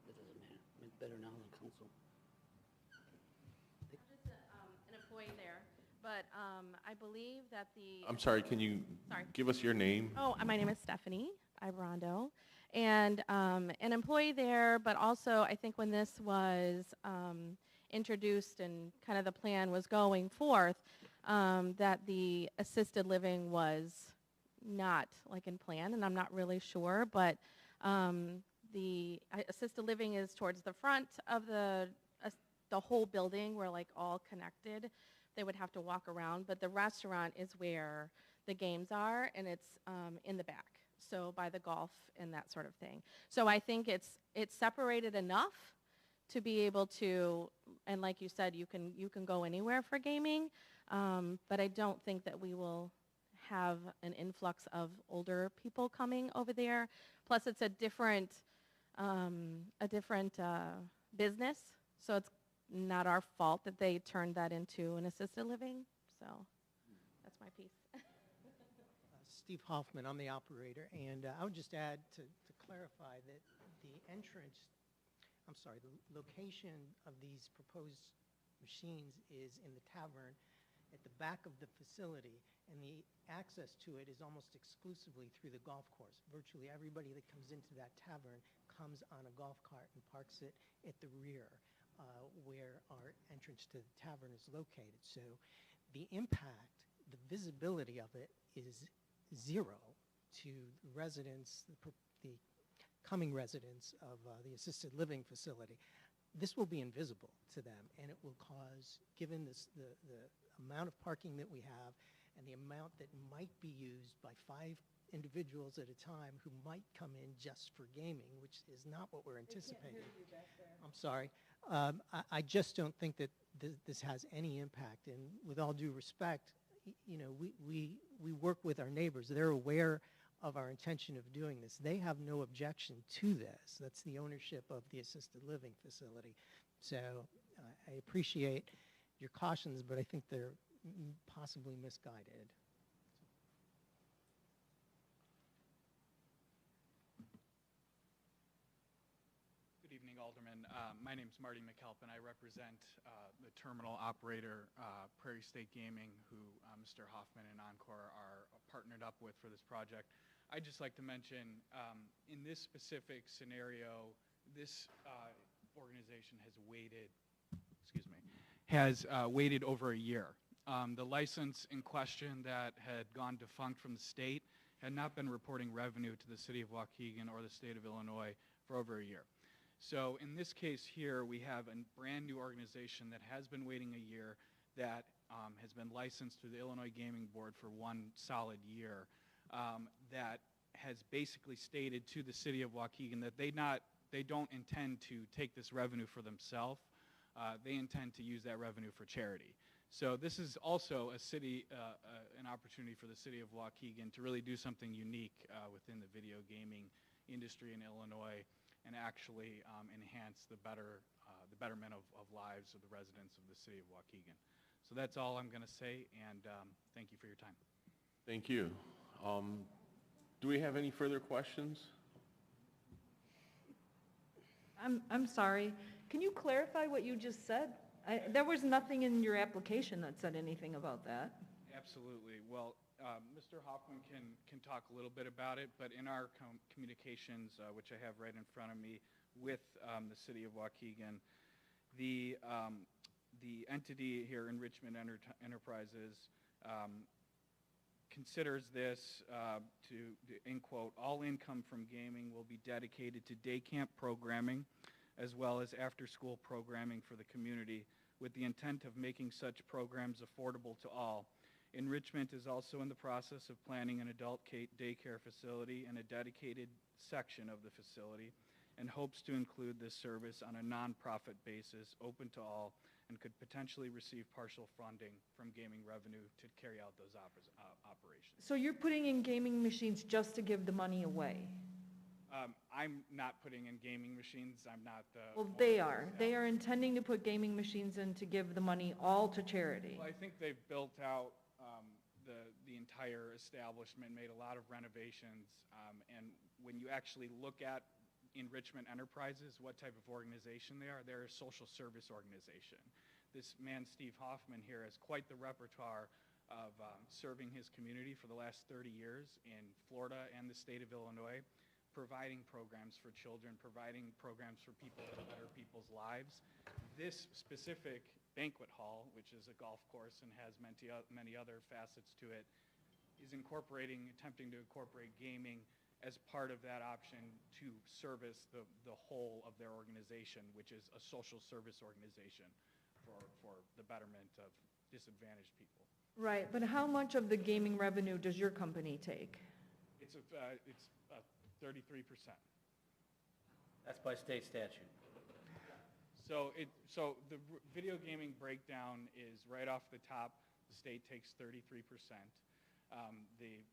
That doesn't matter. Better now than council. I'm just an employee there, but I believe that I'm sorry, can you give us your name? Oh, my name is Stephanie Ibrondo, and an employee there, but also I think when this was introduced and kind of the plan was going forth, that the assisted living was not like in plan, and I'm not really sure, but the assisted living is towards the front of the whole building. We're like all connected. They would have to walk around, but the restaurant is where the games are, and it's in the back, so by the golf and that sort of thing. So I think it's separated enough to be able to, and like you said, you can go anywhere for gaming, but I don't think that we will have an influx of older people coming over there. Plus, it's a different business, so it's not our fault that they turned that into an assisted living. So that's my piece. Steve Hoffman, I'm the operator, and I would just add to clarify that the location of these proposed machines is in the tavern at the back of the facility, and the access to it is almost exclusively through the golf course. Virtually everybody that comes into that tavern comes on a golf cart and parks it at the rear where our entrance to the tavern is located. So the impact, the visibility of it is zero to the residents, the coming residents of the assisted living facility. This will be invisible to them, and it will cause, given this, the amount of parking that we have and the amount that might be used by 5 individuals at a time who might come in just for gaming, which is not what we're anticipating. I'm sorry. I just don't think that this has any impact. And with all due respect, you know, we work with our neighbors. They're aware of our intention of doing this. They have no objection to this. That's the ownership of the assisted living facility. So I appreciate your cautions, but I think they're possibly misguided. Good evening, Alderman. My name's Marty McAlpin. I represent the terminal operator, Prairie State Gaming, who Mr. Hoffman and Encore are partnered up with for this project. I'd just like to mention, in this specific scenario, this organization has waited over a year. The license in question that had gone defunct from the state had not been reporting revenue to the city of Waukegan or the state of Illinois for over a year. So in this case here, we have a brand new organization that has been waiting a year, that has been licensed through the Illinois Gaming Board for 1 solid year, that has basically stated to the city of Waukegan that they don't intend to take this revenue for themselves. They intend to use that revenue for charity. So this is also an opportunity for the city of Waukegan to really do something unique within the video gaming industry in Illinois, and actually enhance the betterment of lives of the residents of the city of Waukegan. So that's all I'm going to say, and thank you for your time. Thank you. Do we have any further questions? I'm sorry. Can you clarify what you just said? There was nothing in your application that said anything about that. Absolutely. Well, Mr. Hoffman can talk a little bit about it, but in our communications, which I have right in front of me with the city of Waukegan, the entity here, Enrichment Enterprises, considers this to, in quote, all income from gaming will be dedicated to day camp programming as well as after-school programming for the community, with the intent of making such programs affordable to all. Enrichment is also in the process of planning an adult daycare facility and a dedicated section of the facility, and hopes to include this service on a nonprofit basis, open to all, and could potentially receive partial funding from gaming revenue to carry out those operations. So you're putting in gaming machines just to give the money away? I'm not putting in gaming machines. I'm not the... Well, they are. They are intending to put gaming machines in to give the money all to charity. Well, I think they've built out the entire establishment, made a lot of renovations, and when you actually look at Enrichment Enterprises, what type of organization they are, they're a social service organization. This man, Steve Hoffman here, has quite the repertoire of serving his community for the last 30 years in Florida and the state of Illinois, providing programs for children, providing programs for people to better people's lives. This specific banquet hall, which is a golf course and has many other facets to it, is attempting to incorporate gaming as part of that option to service the whole of their organization, which is a social service organization for the betterment of disadvantaged people. Right, but how much of the gaming revenue does your company take? It's 33%. That's by state statute. So the video gaming breakdown is right off the top. The state takes 33%. The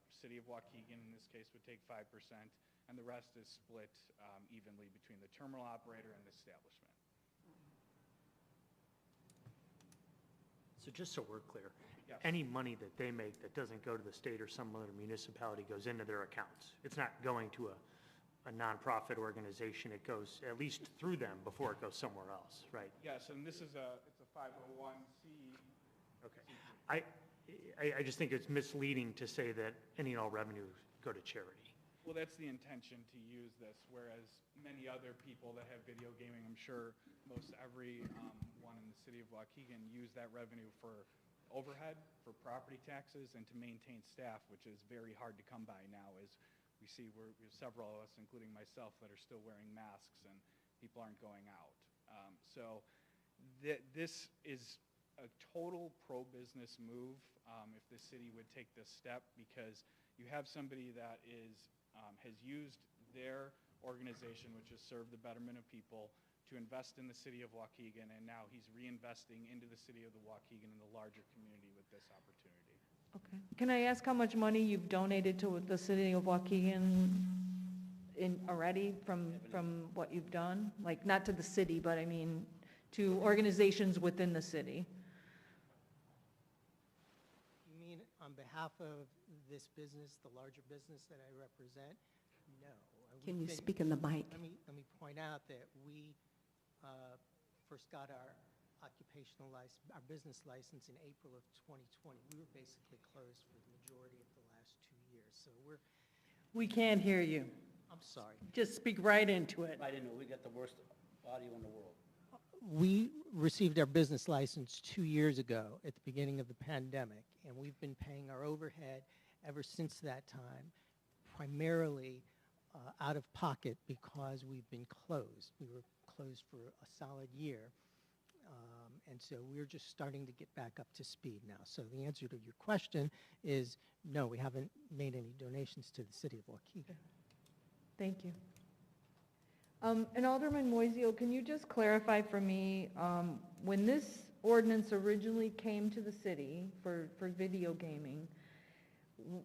city of Waukegan, in this case, would take 5%, and the rest is split evenly between the terminal operator and the establishment. So just so we're clear, Yes. any money that they make that doesn't go to the state or some other municipality goes into their accounts. It's not going to a nonprofit organization. It goes at least through them before it goes somewhere else, right? Yes, and it's a 501c. Okay. I just think it's misleading to say that any and all revenues go to charity. Well, that's the intention, to use this, whereas many other people that have video gaming, I'm sure most every one in the city of Waukegan use that revenue for overhead, for property taxes, and to maintain staff, which is very hard to come by now, as we see we're several of us, including myself, that are still wearing masks and people aren't going out. So this is a total pro-business move if the city would take this step, because you have somebody that has used their organization, which has served the betterment of people, to invest in the city of Waukegan, and now he's reinvesting into the city of the Waukegan and the larger community with this opportunity. Okay. Can I ask how much money you've donated to the city of Waukegan already from what you've done? Like, not to the city, but I mean, to organizations within the city? You mean on behalf of this business, the larger business that I represent? No. Can you speak in the mic? Let me point out that we first got our occupational license, our business license in April of 2020. We were basically closed for the majority of the last 2 years. So We can't hear you. I'm sorry. Just speak right into it. I didn't know, we got the worst audio in the world. We received our business license 2 years ago at the beginning of the pandemic, and we've been paying our overhead ever since that time, primarily out of pocket because we've been closed. We were closed for a solid year, and so we're just starting to get back up to speed now. So the answer to your question is no, we haven't made any donations to the city of Waukegan. Thank you. And Alderman Moiseo, can you just clarify for me, when this ordinance originally came to the city for video gaming,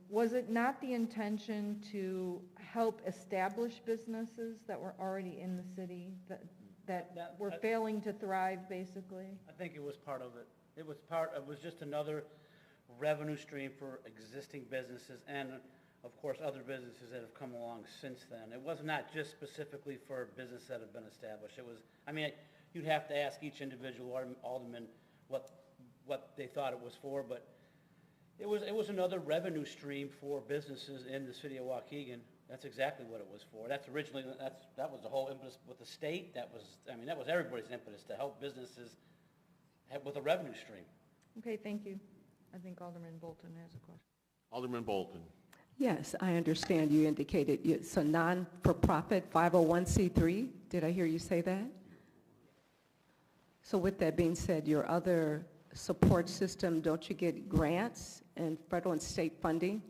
was it not the intention to help establish businesses that were already in the city that were failing to thrive, basically? I think it was part of it. It was just another revenue stream for existing businesses and, of course, other businesses that have come along since then. It was not just specifically for businesses that have been established. It was, I mean, you'd have to ask each individual alderman what they thought it was for, but it was another revenue stream for businesses in the city of Waukegan. That's exactly what it was for. That was the whole impetus with the state. That was everybody's impetus to help businesses with a revenue stream. Okay, thank you. I think Alderman Bolton has a question. Alderman Bolton. Yes, I understand you indicated it's a non-for-profit 501c3. Did I hear you say that? So with that being said, your other support system, don't you get grants and federal and state funding?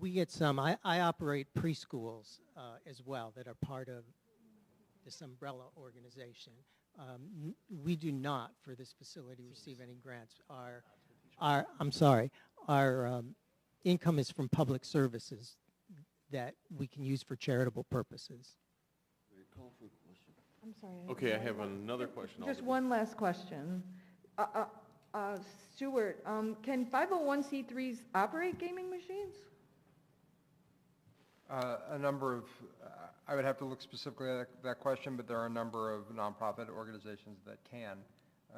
We get some. I operate preschools as well that are part of this umbrella organization. We do not, for this facility, receive any grants. Our income is from public services that we can use for charitable purposes. I'm sorry. Okay, I have another question. Just Alderman. one last question. Stuart, can 501c3s operate gaming machines? A number of, I would have to look specifically at that question, but there are a number of nonprofit organizations that can,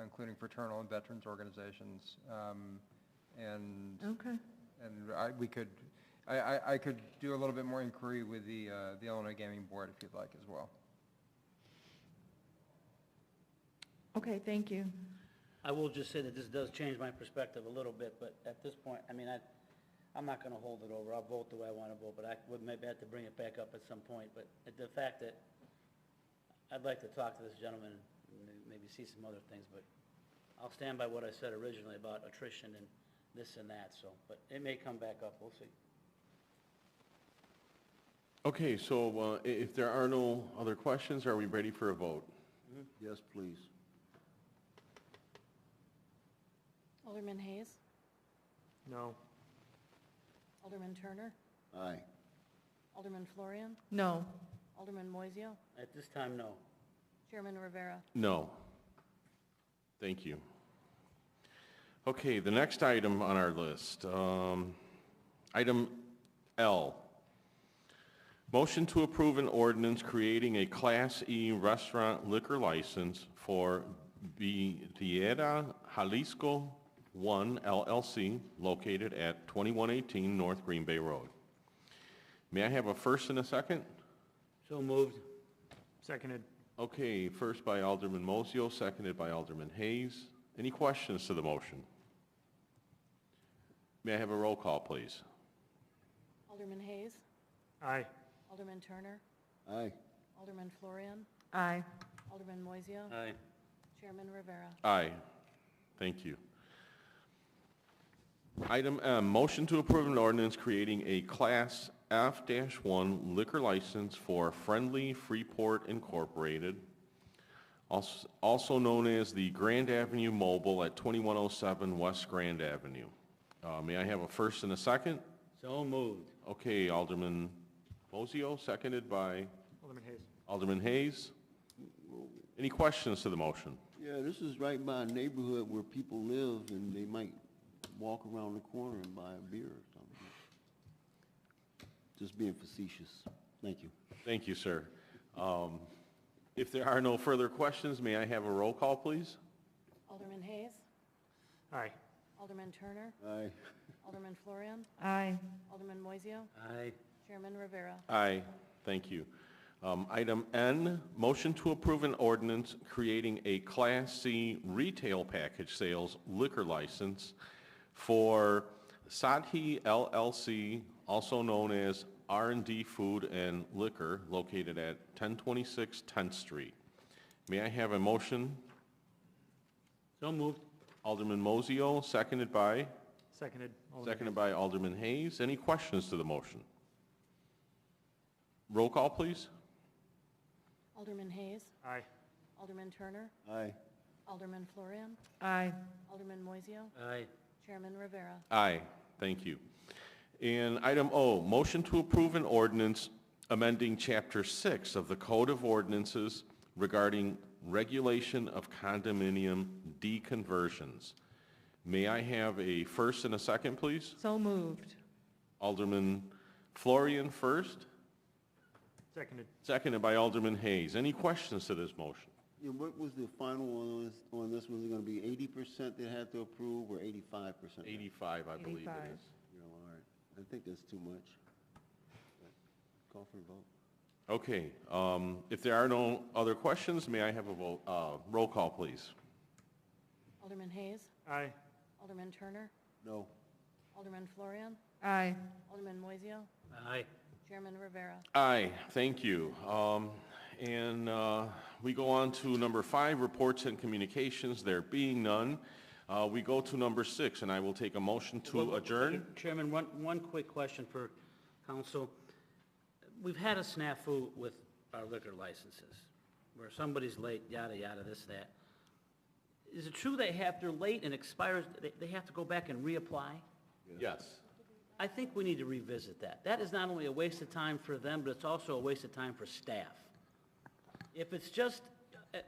including fraternal and veterans organizations, Okay. and I could do a little bit more inquiry with the Illinois Gaming Board if you'd like as well. Okay, thank you. I will just say that this does change my perspective a little bit, but at this point, I mean, I'm not going to hold it over. I'll vote the way I want to vote, but I would maybe have to bring it back up at some point. But the fact that I'd like to talk to this gentleman and maybe see some other things, but I'll stand by what I said originally about attrition and this and that, so, but it may come back up. We'll see. Okay, so if there are no other questions, are we ready for a vote? Yes, please. Alderman Hayes? No. Alderman Turner? Aye. Alderman Florian? No. Alderman Moiseo? At this time, no. Chairman Rivera? No. Thank you. Okay, the next item on our list, item L. Motion to approve an ordinance creating a Class E restaurant liquor license for Vidiera Jalisco 1 LLC located at 2118 North Green Bay Road. May I have a first and a second? So moved. Seconded. Okay, first by Alderman Mozio, seconded by Alderman Hayes. Any questions to the motion? May I have a roll call, please? Alderman Hayes. Aye. Alderman Turner. Aye. Alderman Florian. Aye. Alderman Moiseo. Aye. Chairman Rivera. Aye. Thank you. Item M, motion to approve an ordinance creating a Class F-1 liquor license for Friendly Freeport Incorporated, also known as the Grand Avenue Mobile at 2107 West Grand Avenue. May I have a first and a second? So moved. Okay, Alderman Mozio, seconded by Alderman Hayes. Alderman Hayes. Any questions to the motion? Yeah, this is right by a neighborhood where people live, and they might walk around the corner and buy a beer or something. Just being facetious. Thank you. Thank you, sir. If there are no further questions, may I have a roll call, please? Alderman Hayes. Aye. Alderman Turner. Aye. Alderman Florian. Aye. Alderman Moiseo. Aye. Chairman Rivera. Aye. Thank you. Item N, motion to approve an ordinance creating a Class C retail package sales liquor license for Sadhi LLC, also known as R&D Food and Liquor, located at 1026 10th Street. May I have a motion? So moved. Alderman Mozio, seconded by? Seconded. Seconded by Alderman Hayes. Any questions to the motion? Roll call, please. Alderman Hayes. Aye. Alderman Turner. Aye. Alderman Florian. Aye. Alderman Moiseo. Aye. Chairman Rivera. Aye. Thank you. And item O, motion to approve an ordinance amending Chapter 6 of the Code of Ordinances regarding regulation of condominium deconversions. May I have a first and a second, please? So moved. Alderman Florian first, Seconded. seconded by Alderman Hayes. Any questions to this motion? Yeah, what was the final one on this? Was it gonna be 80% they had to approve, or 85%? 85, I believe 85. it is. You know, all right. I think that's too much. Call for a vote. Okay, if there are no other questions, may I have a vote, roll call, please? Alderman Hayes. Aye. Alderman Turner. No. Alderman Florian. Aye. Alderman Moiseo. Aye. Chairman Rivera. Aye, thank you. And we go on to number 5, reports and communications. There being none, we go to number 6, and I will take a motion to adjourn. Chairman, one quick question for council. We've had a snafu with our liquor licenses, where somebody's late, yada, yada, this, that. Is it true they're late and expires, they have to go back and reapply? Yes. I think we need to revisit that. That is not only a waste of time for them, but it's also a waste of time for staff. If it's just,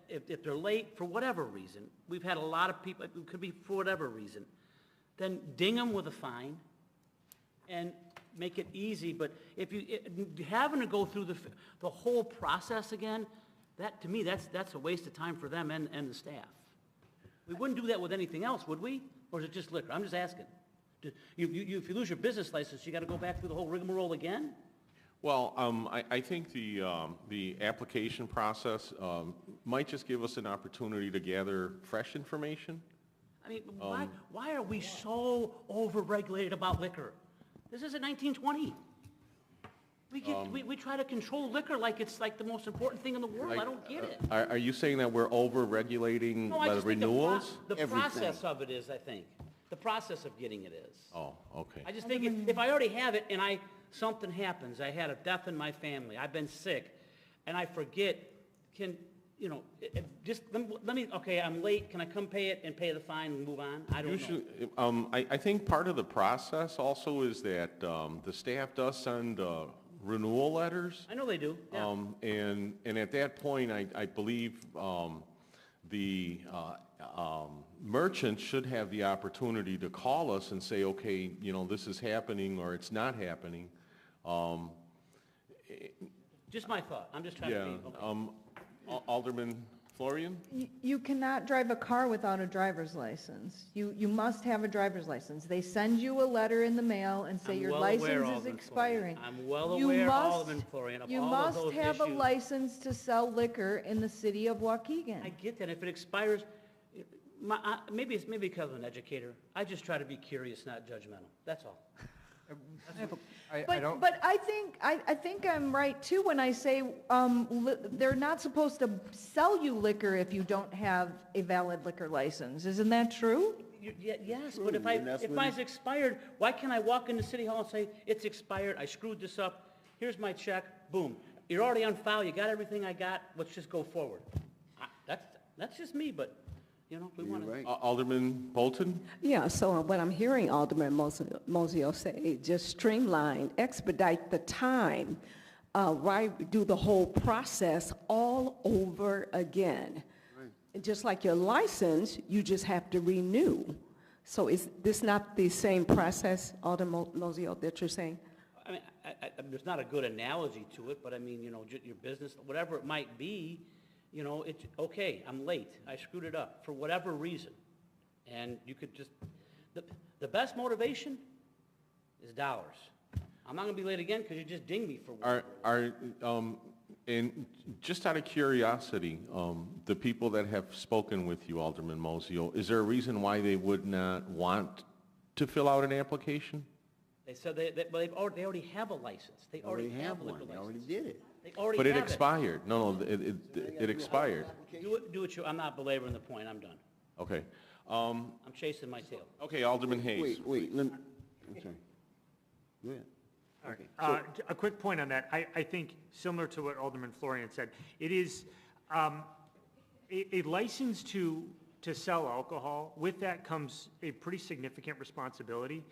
if they're late for whatever reason, we've had a lot of people, it could be for whatever reason, then ding them with a fine and make it easy. But if having to go through the whole process again, that, to me, that's a waste of time for them and the staff. We wouldn't do that with anything else, would we? Or is it just liquor? I'm just asking. If you lose your business license, you got to go back through the whole rigmarole again? Well, I think the application process might just give us an opportunity to gather fresh information. I mean, why are we so over-regulated about liquor? This isn't 1920. We try to control liquor like it's like the most important thing in the world. I don't get it. Are you saying that we're over-regulating No, I the just think renewals? the process of it is, I think. The process of getting it is. Oh, okay. I just think if I already have it and something happens, I had a death in my family, I've been sick, and I forget, just let me, okay, I'm late, can I come pay it and pay the fine and move on? I don't know. I think part of the process also is that the staff does send renewal letters. I know they do, yeah. And at that point, I believe the merchant should have the opportunity to call us and say, okay, this is happening or it's not happening. Just my thought, I'm just trying to be, okay. Alderman Florian? You cannot drive a car without a driver's license. You must have a driver's license. They send you a letter in the mail and say I'm your well aware, license is Alderman expiring. Florian. I'm well You aware, must- Alderman Florian, of You all of must those have a issues. license to sell liquor in the city of Waukegan. I get that. If it expires, maybe it's because I'm an educator. I just try to be curious, not judgmental. That's all. I don't, But I think I'm right too when I say, they're not supposed to sell you liquor if you don't have a valid liquor license. Isn't that true? Yes, but if mine's expired, why can't I walk into City Hall and say, it's expired, I screwed this up, here's my check, boom. You're already on file, you got everything I got, let's just go forward. That's just me, but, you know, if we want to. Alderman Bolton? Yeah, so what I'm hearing Alderman Mozio say, just streamline, expedite the time, right, do the whole process all over again. Right. Just like your license, you just have to renew. So is this not the same process, Alderman Mozio, that you're saying? I mean, there's not a good analogy to it, but I mean, you know, your business, whatever it might be, you know, it's, okay, I'm late, I screwed it up, for whatever reason. And you could just, the best motivation is dollars. I'm not gonna be late again because you just dinged me for one. And just out of curiosity, the people that have spoken with you, Alderman Mozio, is there a reason why they would not want to fill out an application? They said they already have a license. They already have a liquor license. They already did it. They already But it have expired. No, it expired. Do what you, I'm not belaboring the point, I'm done. Okay. I'm chasing my tail. Okay, Alderman Hayes. Wait, I'm sorry. Go ahead. All right. A quick point on that. I think similar to what Alderman Florian said, it is a license to sell alcohol. With that comes a pretty significant responsibility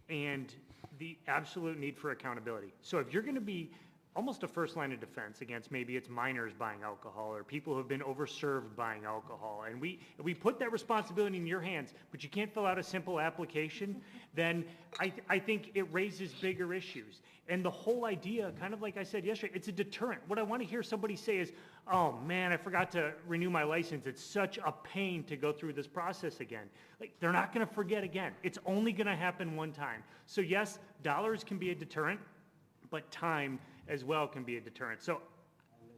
and the absolute need for accountability. So if you're going to be almost a first line of defense against maybe it's minors buying alcohol or people who have been overserved buying alcohol, and we put that responsibility in your hands, but you can't fill out a simple application, then I think it raises bigger issues. And the whole idea, kind of like I said yesterday, it's a deterrent. What I want to hear somebody say is, oh man, I forgot to renew my license. It's such a pain to go through this process again. Like, they're not going to forget again. It's only going to happen one time. So yes, dollars can be a deterrent, but time as well can be a deterrent. So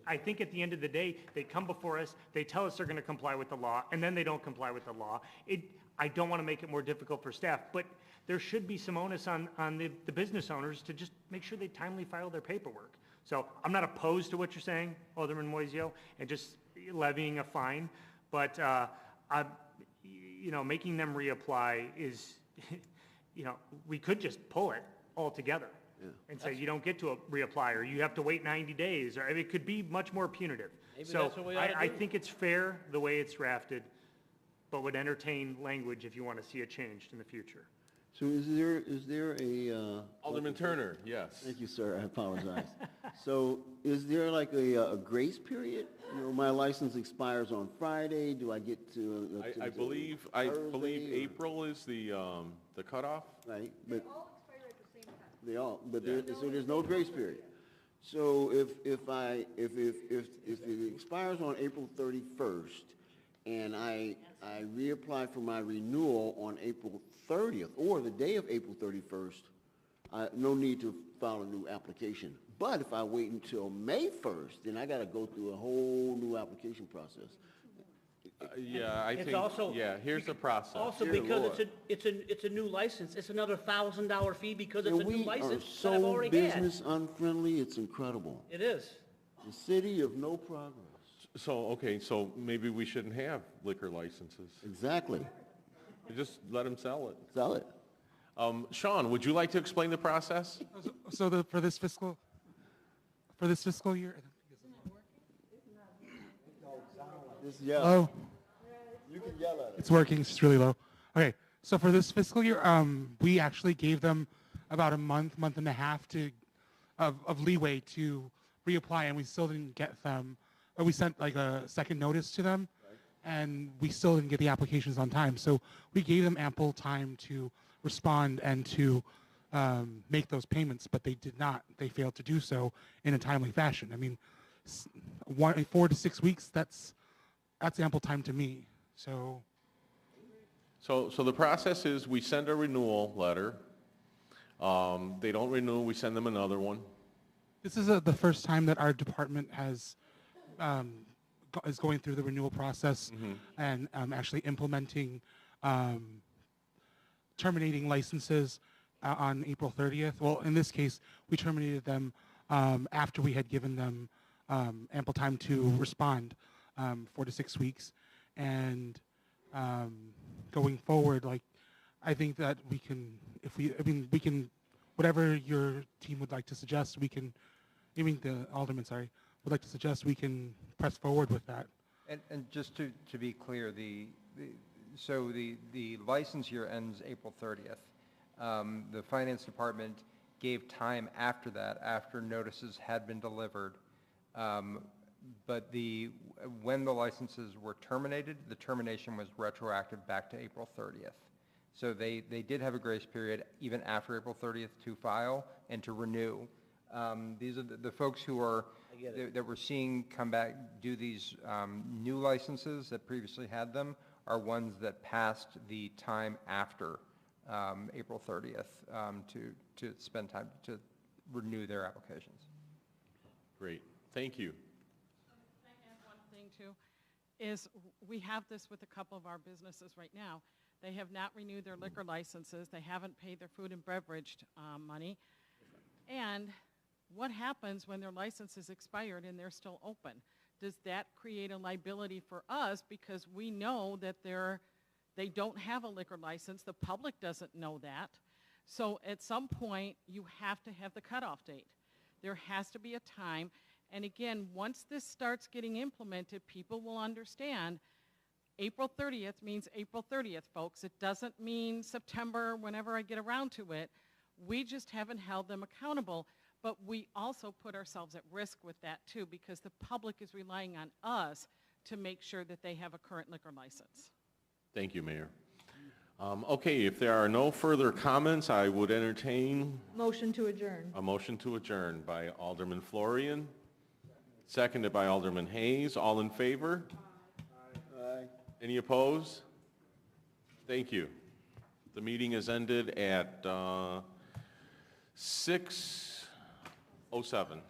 I think at the end of the day, they come before us, they tell us they're going to comply with the law, and then they don't comply with the law. I don't want to make it more difficult for staff, but there should be some onus on the business owners to just make sure they timely file their paperwork. So I'm not opposed to what you're saying, Alderman Moisio, and just levying a fine, but you know, making them reapply is, you know, we could just pull it altogether. Yeah. And say you don't get to reapply, or you have to wait 90 days, or I mean, it could be much more punitive. Maybe so that's what we ought to do. I think it's fair the way it's drafted, but would entertain language if you want to see it changed in the future. So is there a? Alderman Turner, yes. Thank you, sir, I apologize. So is there like a grace period? You know, my license expires on Friday, do I get to? I believe April is the cutoff. Right, but. They all, but so there's no grace period. So if it expires on April 31st, and I reapply for my renewal on April 30th, or the day of April 31st, no need to file a new application. But if I wait until May 1st, then I got to go through a whole new application process. Yeah, I think, also, here's the process. Also, because it's a new license, it's another $1,000 fee because it's a new license We that I've are so already had. business unfriendly, it's incredible. It is. The city of no progress. So, okay, so maybe we shouldn't have liquor licenses. Exactly. Just let them sell it. Sell it. Sean, would you like to explain the process? So for this fiscal year. Just yell. Hello? You can yell at it. It's working, it's just really low. Okay, so for this fiscal year, we actually gave them about a month and a half of leeway to reapply, and we still didn't get them, or we sent like a second notice to them, and we still didn't get the applications on time. So we gave them ample time to respond and to make those payments, but they did not. They failed to do so in a timely fashion. I mean, 4 to 6 weeks, that's that's ample time to me. So So the process is we send a renewal letter. They don't renew, we send them another one. this is the first time that our department has is going through the renewal process and actually implementing terminating licenses on April 30th. Well, in this case, we terminated them after we had given them ample time to respond, 4 to 6 weeks. And going forward, like, I think that we can, we can, whatever your team would like to suggest, we can, even the alderman, sorry, would like to suggest, we can press forward with that. And just to be clear, so the license year ends April 30th. The finance department gave time after that, after notices had been delivered. But when the licenses were terminated, the termination was retroactive back to April 30th. So they did have a grace period even after April 30th to file and to renew. These are the folks who are, that we're seeing come back, do these new licenses that previously had them, are ones that passed the time after April 30th to spend time to renew their applications. Great, thank you. Can I add one thing too? Is we have this with a couple of our businesses right now. They have not renewed their liquor licenses. They haven't paid their food and beverage money. And what happens when their license is expired and they're still open? Does that create a liability for us because we know that they don't have a liquor license? The public doesn't know that. So at some point, you have to have the cutoff date. There has to be a time. And again, once this starts getting implemented, people will understand April 30th means April 30th, folks. It doesn't mean September whenever I get around to it. We just haven't held them accountable. But we also put ourselves at risk with that too, because the public is relying on us to make sure that they have a current liquor license. Thank you, Mayor. Okay, if there are no further comments, I would entertain Motion to adjourn. a motion to adjourn by Alderman Florian, seconded by Alderman Hayes. All in favor? Aye. Any opposed? Thank you. The meeting is ended at 6:07.